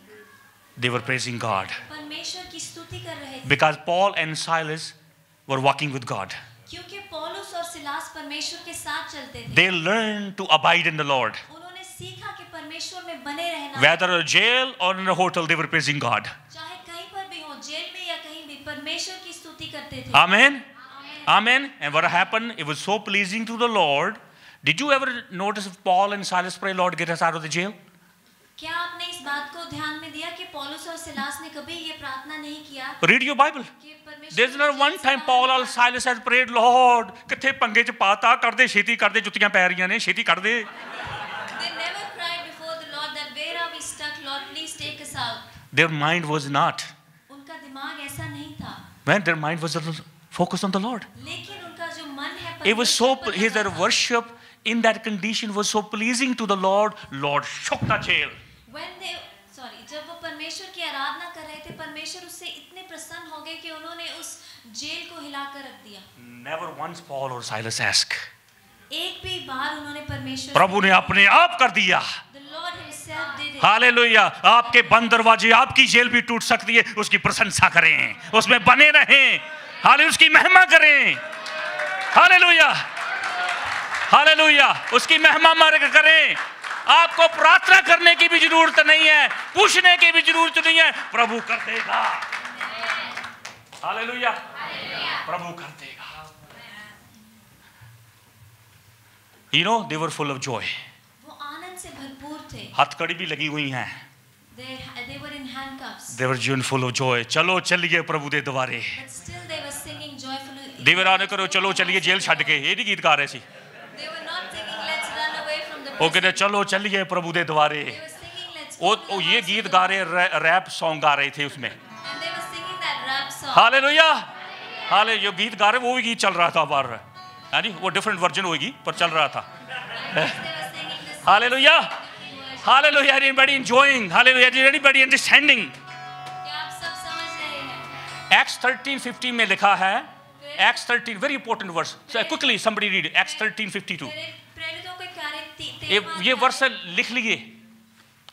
A: They were praising God.
C: परमेश्वर की स्तुति कर रहे थे.
A: Because Paul and Silas were walking with God.
C: क्योंकि पौलुस और सिलास परमेश्वर के साथ चलते थे.
A: They learned to abide in the Lord.
C: उन्होंने सीखा कि परमेश्वर में बने रहना.
A: Whether in jail or in a hotel, they were praising God.
C: चाहे कहीं पर भी हो, जेल में या कहीं भी, परमेश्वर की स्तुति करते थे.
A: Amen. Amen. And what happened? It was so pleasing to the Lord. Did you ever notice if Paul and Silas pray, Lord, get us out of the jail?
C: क्या आपने इस बात को ध्यान में दिया कि पौलुस और सिलास ने कभी ये प्रार्थना नहीं किया
A: Read your Bible.
C: कि परमेश्वर
A: There's not one time Paul or Silas has prayed, Lord, किथे पंगे च पाता कर दे छेती कर दे जुत्तियां पै रਹੀਆਂ ने छेती कर दे.
C: They never cried before the Lord that where are we stuck, Lord, please take us out.
A: Their mind was not.
C: उनका दिमाग ऐसा नहीं था.
A: When their mind was focused on the Lord.
C: लेकिन उनका जो मन है
A: It was so,
C: परमेश्वर पर
A: his
C: लगा था.
A: worship in that condition was so pleasing to the Lord. Lord shook the jail.
C: जब वो परमेश्वर की आराधना कर रहे थे, परमेश्वर उससे इतने प्रसन्न हो गए कि उन्होंने उस जेल को हिलाकर रख दिया.
A: Never once Paul or Silas asked.
C: एक भी बार उन्होंने परमेश्वर
A: प्रभु ने अपने आप कर दिया।
C: The Lord himself did it.
A: Hallelujah. आपके बंद दरवाजे, आपकी जेल भी टूट सकती है, उसकी प्रशंसा करें, उसमें बने रहें, हालेलुया, उसकी महिमा करें। हालेलुया, हालेलुया, उसकी महिमा करें। आपको प्रार्थना करने की भी जरूरत नहीं है, पूछने की भी जरूरत नहीं है, प्रभु कर देगा। हालेलुया, प्रभु कर देगा। You know, they were full of joy.
C: वो आनंद से भरपूर थे।
A: हथकड़ी भी लगी हुई हैं।
C: They were in handcuffs.
A: They were full of joy. चलो चलिए प्रभु दे द्वारे।
C: But still they were singing joyfully.
A: देवराने करो, चलो चलिए जेल छੱਡ के, ये नहीं गीत गा रहे सी।
C: They were not singing let's run away from the
A: वो
C: prison.
A: कहते चलो चलिए प्रभु दे द्वारे।
C: They were singing let's go to the
A: वो ये
C: house
A: गीत
C: of the
A: गा
C: Lord.
A: रहे, रैप सॉन्ग गा रहे थे उसमें।
C: And they were singing that rap song.
A: Hallelujah, हाले जो गीत गा रहे वो भी गीत चल रहा था बाहर, है नी, वो डिफरेंट वर्जन होगी पर चल रहा था।
C: They were singing this
A: hallelujah,
C: version.
A: Hallelujah, everybody enjoying, hallelujah, everybody understanding।
C: क्या आप सब समझ रहे हैं?
A: Acts 13:50 में लिखा है, Acts 13 very important verse, so quickly somebody read Acts 13:52।
C: प्रेरितों के कार्य
A: ये वर्ष लिख लिए,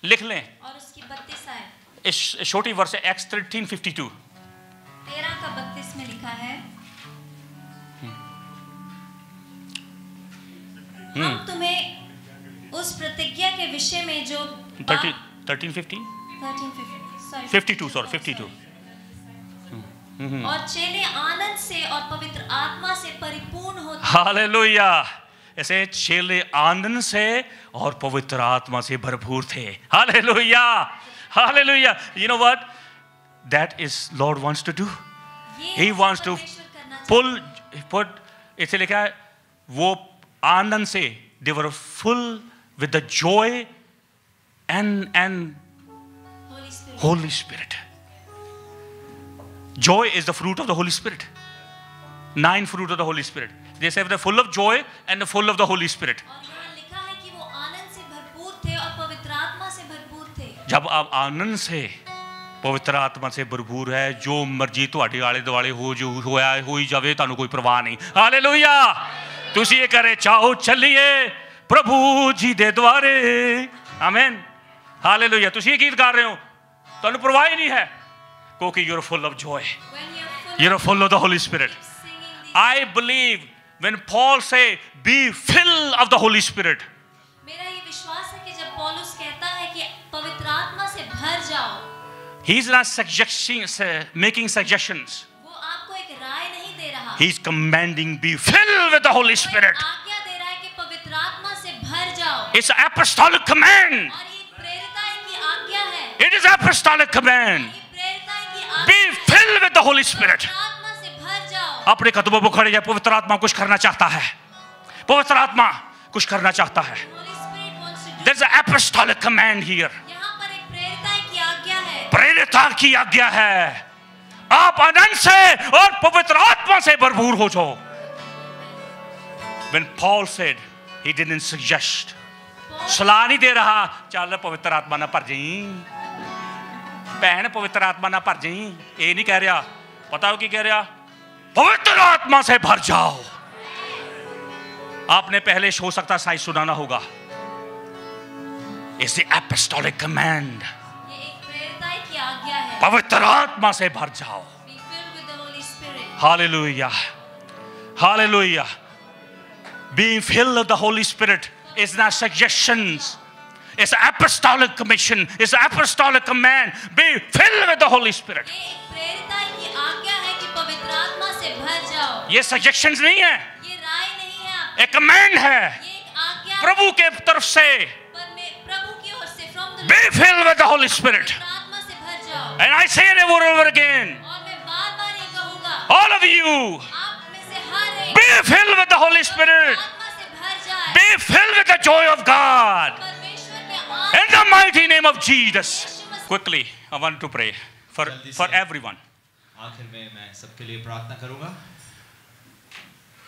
A: लिख लें,
C: और उसकी 32 आयत,
A: इस छोटी वर्ष है Acts 13:52।
C: 13 का 32 में लिखा है, हम तुम्हें उस प्रतिज्ञा के विषय में जो
A: 13:50 52 sorry 52
C: और चेले आनंद से और पवित्र आत्मा से परिपूर्ण होते।
A: हालेलुया, ऐसे चेले आनंद से और पवित्र आत्मा से भरपूर थे। Hallelujah, hallelujah. You know what that is Lord wants to do? He wants to put, इसे लिखा है वो आनंद से, they were full with the joy and Holy Spirit. Joy is the fruit of the Holy Spirit. 9 fruit of the Holy Spirit. They say they're full of joy and full of the Holy Spirit.
C: और यहाँ लिखा है कि वो आनंद से भरपूर थे और पवित्र आत्मा से भरपूर थे।
A: जब आप आनंद से पवित्र आत्मा से भरपूर है, जो मर्जी ਤੁਹਾਡੇ ਆਲੇ ਦੁਆਲੇ ਹੋ ਜੋ ਹੋਇਆ ਹੋਈ ਜਾਵੇ, ਤੁਹਾਨੂੰ ਕੋਈ ਪਰਵਾਹ ਨਹੀਂ। ਹਾਲੇਲੂਇਆ, ਤੁਸੀਂ ਇਹ ਕਰੇ ਚਾਹੋ ਚੱਲੀਏ ਪ੍ਰਭੂ ਜੀ ਦੇ ਦੁਆਰੇ। ਆਮੇਨ, ਹਾਲੇਲੂਇਆ। ਤੁਸੀਂ ਇਹ ਗੀਤ ਗਾ ਰਹੇ ਹੋ, ਤੁਹਾਨੂੰ ਪਰਵਾਹ ਹੀ ਨਹੀਂ ਹੈ, ਕਿਉਂਕਿ you are full of joy, you are full of the Holi spirit. I believe when Paul say be filled of the Holy Spirit,
C: मेरा ये विश्वास है कि जब पौलुस कहता है कि पवित्र आत्मा से भर जाओ,
A: he is not making suggestions,
C: वो आपको एक राय नहीं दे रहा,
A: he is commanding be filled with the Holy Spirit.
C: आज्ञा दे रहा है कि पवित्र आत्मा से भर जाओ।
A: It's an apostolic command.
C: और ये प्रेरिताई की आज्ञा है,
A: It is apostolic command.
C: ये प्रेरिताई की आज्ञा
A: Be filled with the Holy Spirit.
C: पवित्र आत्मा से भर जाओ।
A: अपने कदमों पर खड़े जाए। पवित्र आत्मा कुछ करना चाहता है, पवित्र आत्मा कुछ करना चाहता है।
C: Holy Spirit wants to do।
A: There's an apostolic command here.
C: यहाँ पर एक प्रेरिताई की आज्ञा है,
A: प्रेरिता की आज्ञा है, आप आनंद से और पवित्र आत्मा से भरपूर हो जाओ। When Paul said, he didn't suggest, सलाह नहीं दे रहा चल पवित्र आत्मा ना भर जाई, भैन पवित्र आत्मा ना भर जाई, ये नहीं कह रहा। पता हो क्या कह रहा? पवित्र आत्मा से भर जाओ। आपने पहले हो सकता साइज सुनाना होगा। It's the apostolic command.
C: ये एक प्रेरिताई की आज्ञा है,
A: पवित्र आत्मा से भर जाओ।
C: be filled with the Holy Spirit।
A: Hallelujah, hallelujah. Being filled with the Holy Spirit is not suggestions, it's an apostolic commission, it's an apostolic command. Be filled with the Holy Spirit.
C: ये एक प्रेरिताई की आज्ञा है कि पवित्र आत्मा से भर जाओ।
A: ये suggestions नहीं है,
C: ये राय नहीं है आप,
A: एक command है
C: ये एक आज्ञा
A: प्रभु के तरफ से।
C: प्रभु की ओर से from the
A: Be filled with the Holy Spirit.
C: पवित्र आत्मा से भर जाओ।
A: And I say it over and over again,
C: और मैं बार-बार ये कहूँगा,
A: all of you,
C: आप में से हर एक
A: be filled with the Holy Spirit.
C: आत्मा से भर जाए।
A: Be filled with the joy of God.
C: परमेश्वर के
A: In the mighty name of Jesus. Quickly, I want to pray for everyone.
B: आखिर में मैं सबके लिए प्रार्थना करूंगा।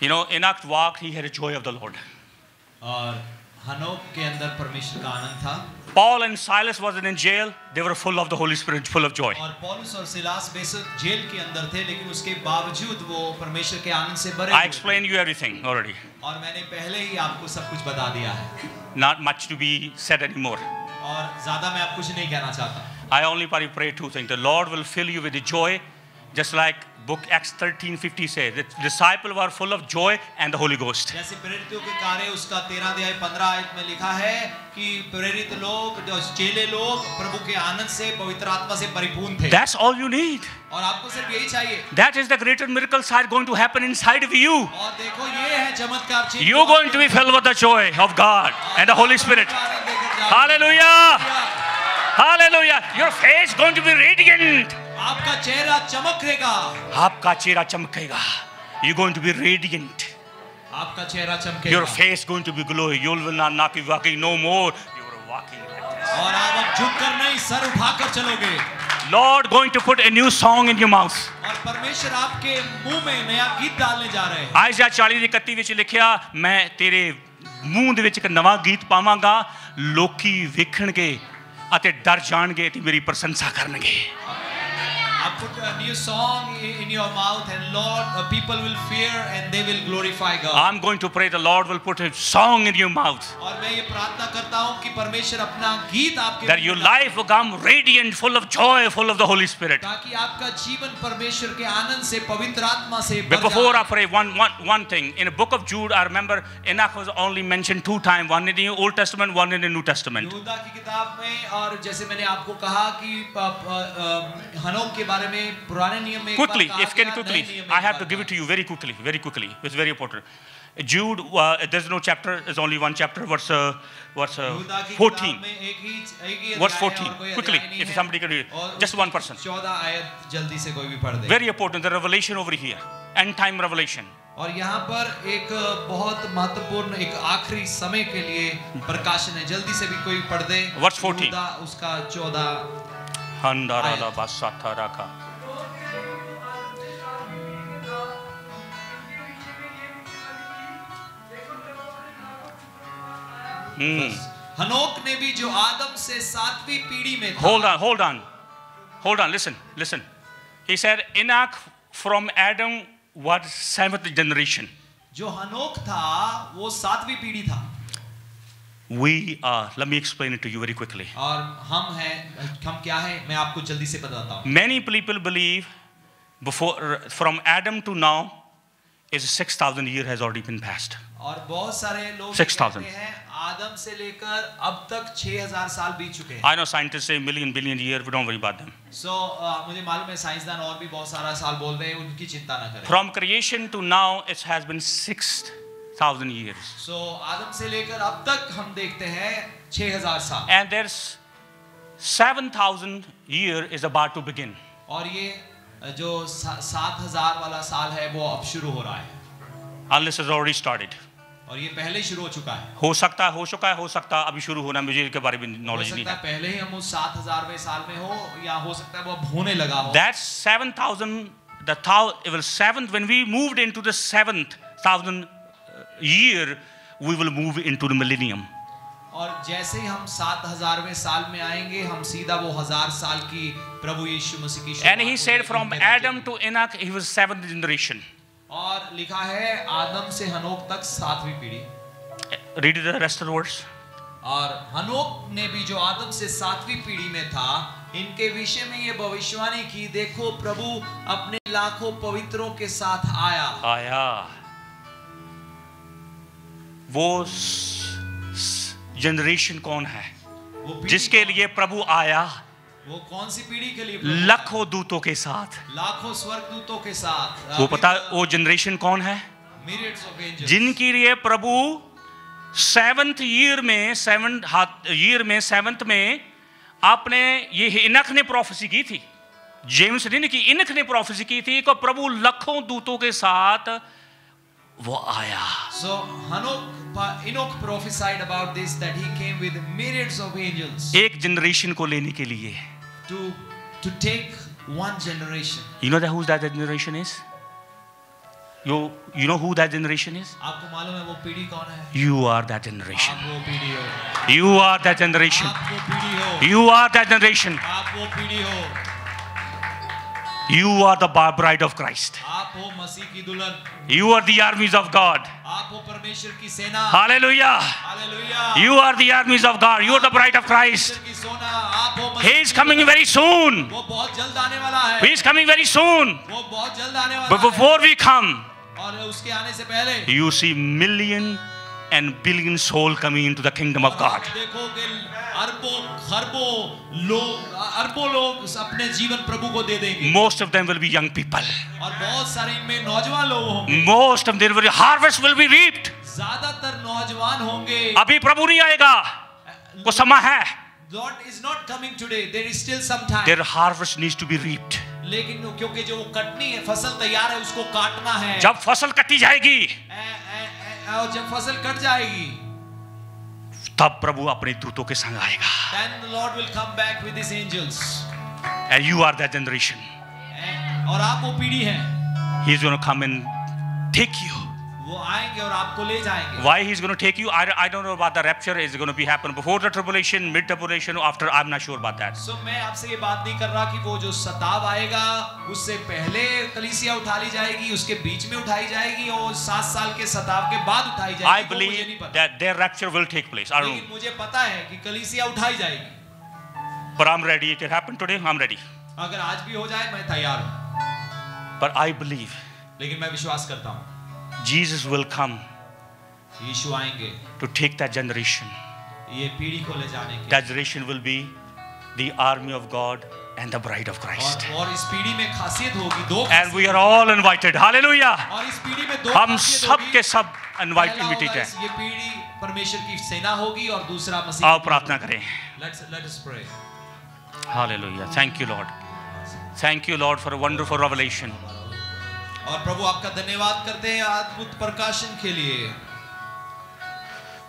A: You know, Enoch walked, he had a joy of the Lord.
B: और हनोक के अंदर परमेश्वर का आनंद था।
A: Paul and Silas was in jail. They were full of the Holy Spirit, full of joy.
B: और पौलुस और सिलास बेशक जेल के अंदर थे, लेकिन उसके बावजूद वो परमेश्वर के आनंद से भरे
A: I
B: हुए।
A: explained you everything already.
B: और मैंने पहले ही आपको सब कुछ बता दिया है,
A: Not much to be said anymore.
B: और ज्यादा मैं आप कुछ नहीं कहना चाहता।
A: I only pray two things. The Lord will fill you with the joy, just like book Acts 13:50 says. The disciples were full of joy and the Holy Ghost.
B: जैसे प्रेरितों के कार्य उसका 13 अध्याय 15 आयत में लिखा है कि प्रेरित लोग, जो चेले लोग प्रभु के आनंद से, पवित्र आत्मा से परिपूर्ण थे।
A: That's all you need.
B: और आपको सिर्फ यही चाहिए।
A: That is the greater miracle sign going to happen inside of you.
B: और देखो ये है चमत्कार चीज।
A: You're going to be filled with the joy of God and the Holy Spirit. Hallelujah. Hallelujah. Your face going to be radiant.
B: आपका चेहरा चमकेगा।
A: आपका चेहरा चमकेगा. You're going to be radiant.
B: आपका चेहरा चमकेगा।
A: Your face going to be glowing. You will not be walking no more. You are walking like this.
B: और आप अब झुककर नहीं, सर उठाकर चलोगे।
A: Lord going to put a new song in your mouth.
B: और परमेश्वर आपके मुंह में नया गीत डालने जा रहे हैं।
A: आयशा 40:31 ਵਿੱਚ ਲਿਖਿਆ, ਮੈਂ ਤੇਰੇ ਮੂੰਹ ਦੇ ਵਿੱਚ ਇੱਕ ਨਵਾਂ ਗੀਤ ਪਾਵਾਂਗਾ, ਲੋਕੀ ਵੇਖਣਗੇ ਅਤੇ ਡਰ ਜਾਣਗੇ ਤੇ ਮੇਰੀ ਪ੍ਰਸ਼ੰਸਾ ਕਰਨਗੇ।
B: I put a new song in your mouth, and Lord, people will fear and they will glorify God.
A: I'm going to pray the Lord will put a song in your mouth.
B: और मैं ये प्रार्थना करता हूँ कि परमेश्वर अपना गीत आपके
A: That your life will come radiant, full of joy, full of the Holy Spirit.
B: ताकि आपका जीवन परमेश्वर के आनंद से, पवित्र आत्मा से भर
A: But before I
B: जाए।
A: pray, one thing. In the book of Jude, I remember Enoch was only mentioned 2 times, one in the Old Testament, one in the New Testament.
B: यहूदा की किताब में, और जैसे मैंने आपको कहा कि हनोक के बारे में पुराने नियम में
A: Quickly,
B: एक बार
A: if can
B: कहा गया,
A: quickly,
B: नए नियम में
A: I
B: एक
A: have
B: बार
A: to give
B: कहा
A: it to you very quickly. It's very important. Jude, there's no chapter, there's only one chapter, verse
B: यहूदा की
A: 14.
B: किताब में एक ही
A: Verse
B: अध्याय है
A: 14.
B: और कोई
A: Quickly,
B: अध्याय नहीं
A: if
B: है।
A: somebody can read,
B: और
A: just one person.
B: 14 आयत जल्दी से कोई भी पढ़ दे।
A: Very important, the revelation over here, end time revelation.
B: और यहाँ पर एक बहुत महत्वपूर्ण एक आखिरी समय के लिए प्रकाशन है, जल्दी से भी कोई पढ़ दे।
A: Verse 14.
B: यहूदा उसका 14
A: Handarala basataraka.
B: हनोक ने भी जो आदम से 7वीं पीढ़ी में था।
A: Hold on, listen. He said Enoch from Adam was 7th generation.
B: जो हनोक था वो 7वीं पीढ़ी था।
A: We are, let me explain it to you very quickly.
B: और हम क्या है, मैं आपको जल्दी से बताता हूँ।
A: Many people believe from Adam to now is 6,000 years has already been passed.
B: और बहुत सारे लोग
A: 6,000.
B: कहते हैं आदम से लेकर अब तक 6,000 साल बीत चुके हैं।
A: I know scientists say million years, but don't worry about them.
B: मुझे मालूम है साइंसदान और भी बहुत सारा साल बोल रहे हैं, उनकी चिंता न करें।
A: From creation to now it has been 6,000 years.
B: आदम से लेकर अब तक हम देखते हैं 6,000 साल।
A: And there's 7,000 year is about to begin.
B: और ये जो 7,000 वाला साल है वो अब शुरू हो रहा है।
A: Unless it's already started.
B: और ये पहले शुरू हो चुका है।
A: हो सकता है अभी शुरू होना, मुझे इसके बारे में नॉलेज नहीं
B: हो सकता
A: है।
B: है पहले ही हम उस 7,000वें साल में हो, या हो सकता है वो अब होने लगा हो।
A: That's 7,000. When we moved into the 7,000 year, we will move into the millennium.
B: और जैसे ही हम 7,000वें साल में आएंगे, हम सीधा वो 1,000 साल की प्रभु यीशु मसीह की
A: And he said from Adam to Enoch, he was 7th generation.
B: और लिखा है आदम से हनोक तक 7वीं पीढ़ी।
A: Read the rest of the words.
B: और हनोक ने भी जो आदम से 7वीं पीढ़ी में था, इनके विषय में ये भविष्यवाणी की, देखो प्रभु अपने लाखों पवित्रों के साथ आया।
A: वो जनरेशन कौन है जिसके लिए प्रभु आया?
B: वो कौन सी पीढ़ी के लिए?
A: लाखों दूतों के साथ,
B: लाखों स्वर्गदूतों के साथ।
A: वो पता वो जनरेशन कौन है?
B: Myriads of angels.
A: जिनके लिए प्रभु 7th ईयर में 7th में आपने ये इनख ने प्रोफेसी की थी, जेम्स ने की, इनख ने प्रोफेसी की थी कि प्रभु लाखों दूतों के साथ वो आया।
B: So Enoch prophesied about this, that he came with myriads of angels
A: एक जनरेशन को लेने के लिए।
B: to take one generation.
A: You know who's that generation is? You know who that generation is?
B: आपको मालूम है वो पीढ़ी कौन है?
A: You are that generation.
B: आप वो पीढ़ी हो।
A: You are that generation.
B: आप वो पीढ़ी हो।
A: You are that generation.
B: आप वो पीढ़ी हो।
A: You are the bride of Christ.
B: आप हो मसीह की दुल्हन।
A: You are the armies of God.
B: आप हो परमेश्वर की सेना।
A: Hallelujah.
B: Hallelujah.
A: You are the armies of God. You are the bride of Christ.
B: परमेश्वर की सोना। आप हो
A: He is coming very soon.
B: वो बहुत जल्द आने वाला है।
A: He is coming very soon.
B: वो बहुत जल्द आने वाला
A: But
B: है।
A: before we come,
B: और उसके आने से पहले
A: you see million and billion soul coming into the kingdom of God.
B: देखोगे अरबों लोग अपने जीवन प्रभु को दे देंगे।
A: Most of them will be young people.
B: और बहुत सारे इनमें नौजवान लोग होंगे।
A: Most of them harvest will be reaped.
B: ज्यादातर नौजवान होंगे।
A: अभी प्रभु नहीं आएगा, को समय है.
B: Lord is not coming today. There is still some time.
A: Their harvest needs to be reaped.
B: लेकिन क्योंकि जो कटनी है, फसल तैयार है, उसको काटना है।
A: जब फसल कटी जाएगी,
B: और जब फसल कट जाएगी,
A: तब प्रभु अपने दूतों के संग आएगा.
B: Then the Lord will come back with his angels.
A: And you are that generation.
B: और आप वो पीढ़ी हैं।
A: He is going to come and take you.
B: वो आएंगे और आपको ले जाएंगे।
A: Why he is going to take you? I don't know about the rapture. Is going to be happen before the tribulation, mid tribulation, or after? I'm not sure about that.
B: So मैं आपसे ये बात नहीं कर रहा कि वो जो सताव आएगा उससे पहले कलीसिया उठा ली जाएगी, उसके बीच में उठाई जाएगी और 7 साल के सताव के बाद उठाई जाएगी।
A: I believe that their rapture will take place. I don't
B: लेकिन
A: know.
B: मुझे पता है कि कलीसिया उठाई जाएगी।
A: But I'm ready. It can happen today. I'm ready.
B: अगर आज भी हो जाए मैं तैयार हूँ।
A: But I believe
B: लेकिन मैं विश्वास करता हूँ
A: Jesus will come
B: यीशु आएंगे
A: to take that generation.
B: ये पीढ़ी को ले जाने के।
A: That generation will be the army of God and the bride of Christ.
B: और इस पीढ़ी में खासियत होगी दो।
A: And we are all invited. Hallelujah.
B: और इस पीढ़ी में दो
A: हम
B: खासियत
A: सब
B: होगी।
A: के सब invited
B: पहला
A: invited
B: होगा
A: हैं.
B: ये पीढ़ी परमेश्वर की सेना होगी और दूसरा मसीह।
A: आओ प्रार्थना करें.
B: Let us pray.
A: Hallelujah. Thank you, Lord. Thank you, Lord, for a wonderful revelation.
B: और प्रभु आपका धन्यवाद करते हैं अद्भुत प्रकाशन के लिए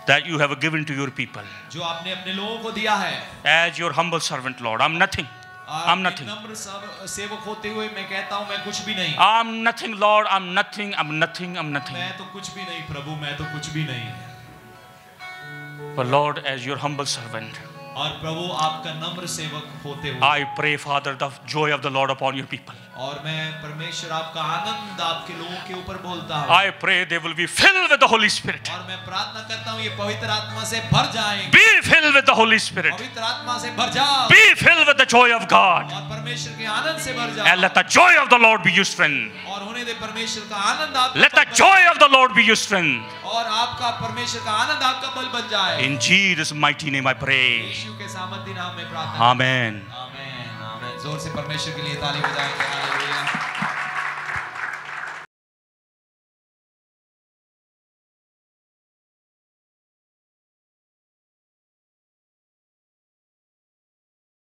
A: that you have given to your people.
B: जो आपने अपने लोगों को दिया है।
A: As your humble servant, Lord, I'm nothing. I'm nothing.
B: नम्र सेवक होते हुए मैं कहता हूँ मैं कुछ भी नहीं।
A: I'm nothing, Lord. I'm nothing. I'm nothing. I'm nothing.
B: मैं तो कुछ भी नहीं प्रभु, मैं तो कुछ भी नहीं।
A: But Lord, as your humble servant,
B: और प्रभु आपका नम्र सेवक होते हुए
A: I pray, Father, the joy of the Lord upon your people.
B: और मैं परमेश्वर आपका आनंद आपके लोगों के ऊपर बोलता हूँ।
A: I pray they will be filled with the Holy Spirit.
B: और मैं प्रार्थना करता हूँ ये पवित्र आत्मा से भर जाएं।
A: Be filled with the Holy Spirit.
B: पवित्र आत्मा से भर जाओ।
A: Be filled with the joy of God.
B: और परमेश्वर के आनंद से भर जाओ।
A: And let the joy of the Lord be your strength.
B: और होने दे परमेश्वर का आनंद आप।
A: Let the joy of the Lord be your strength.
B: और आपका परमेश्वर का आनंद आपका बल बन जाए।
A: In Jesus' mighty name I pray.
B: यीशु के सामर्थी नाम में प्रार्थना।
A: Amen.
B: आमेन, आमेन। जोर से परमेश्वर के लिए ताली बजाएंगे।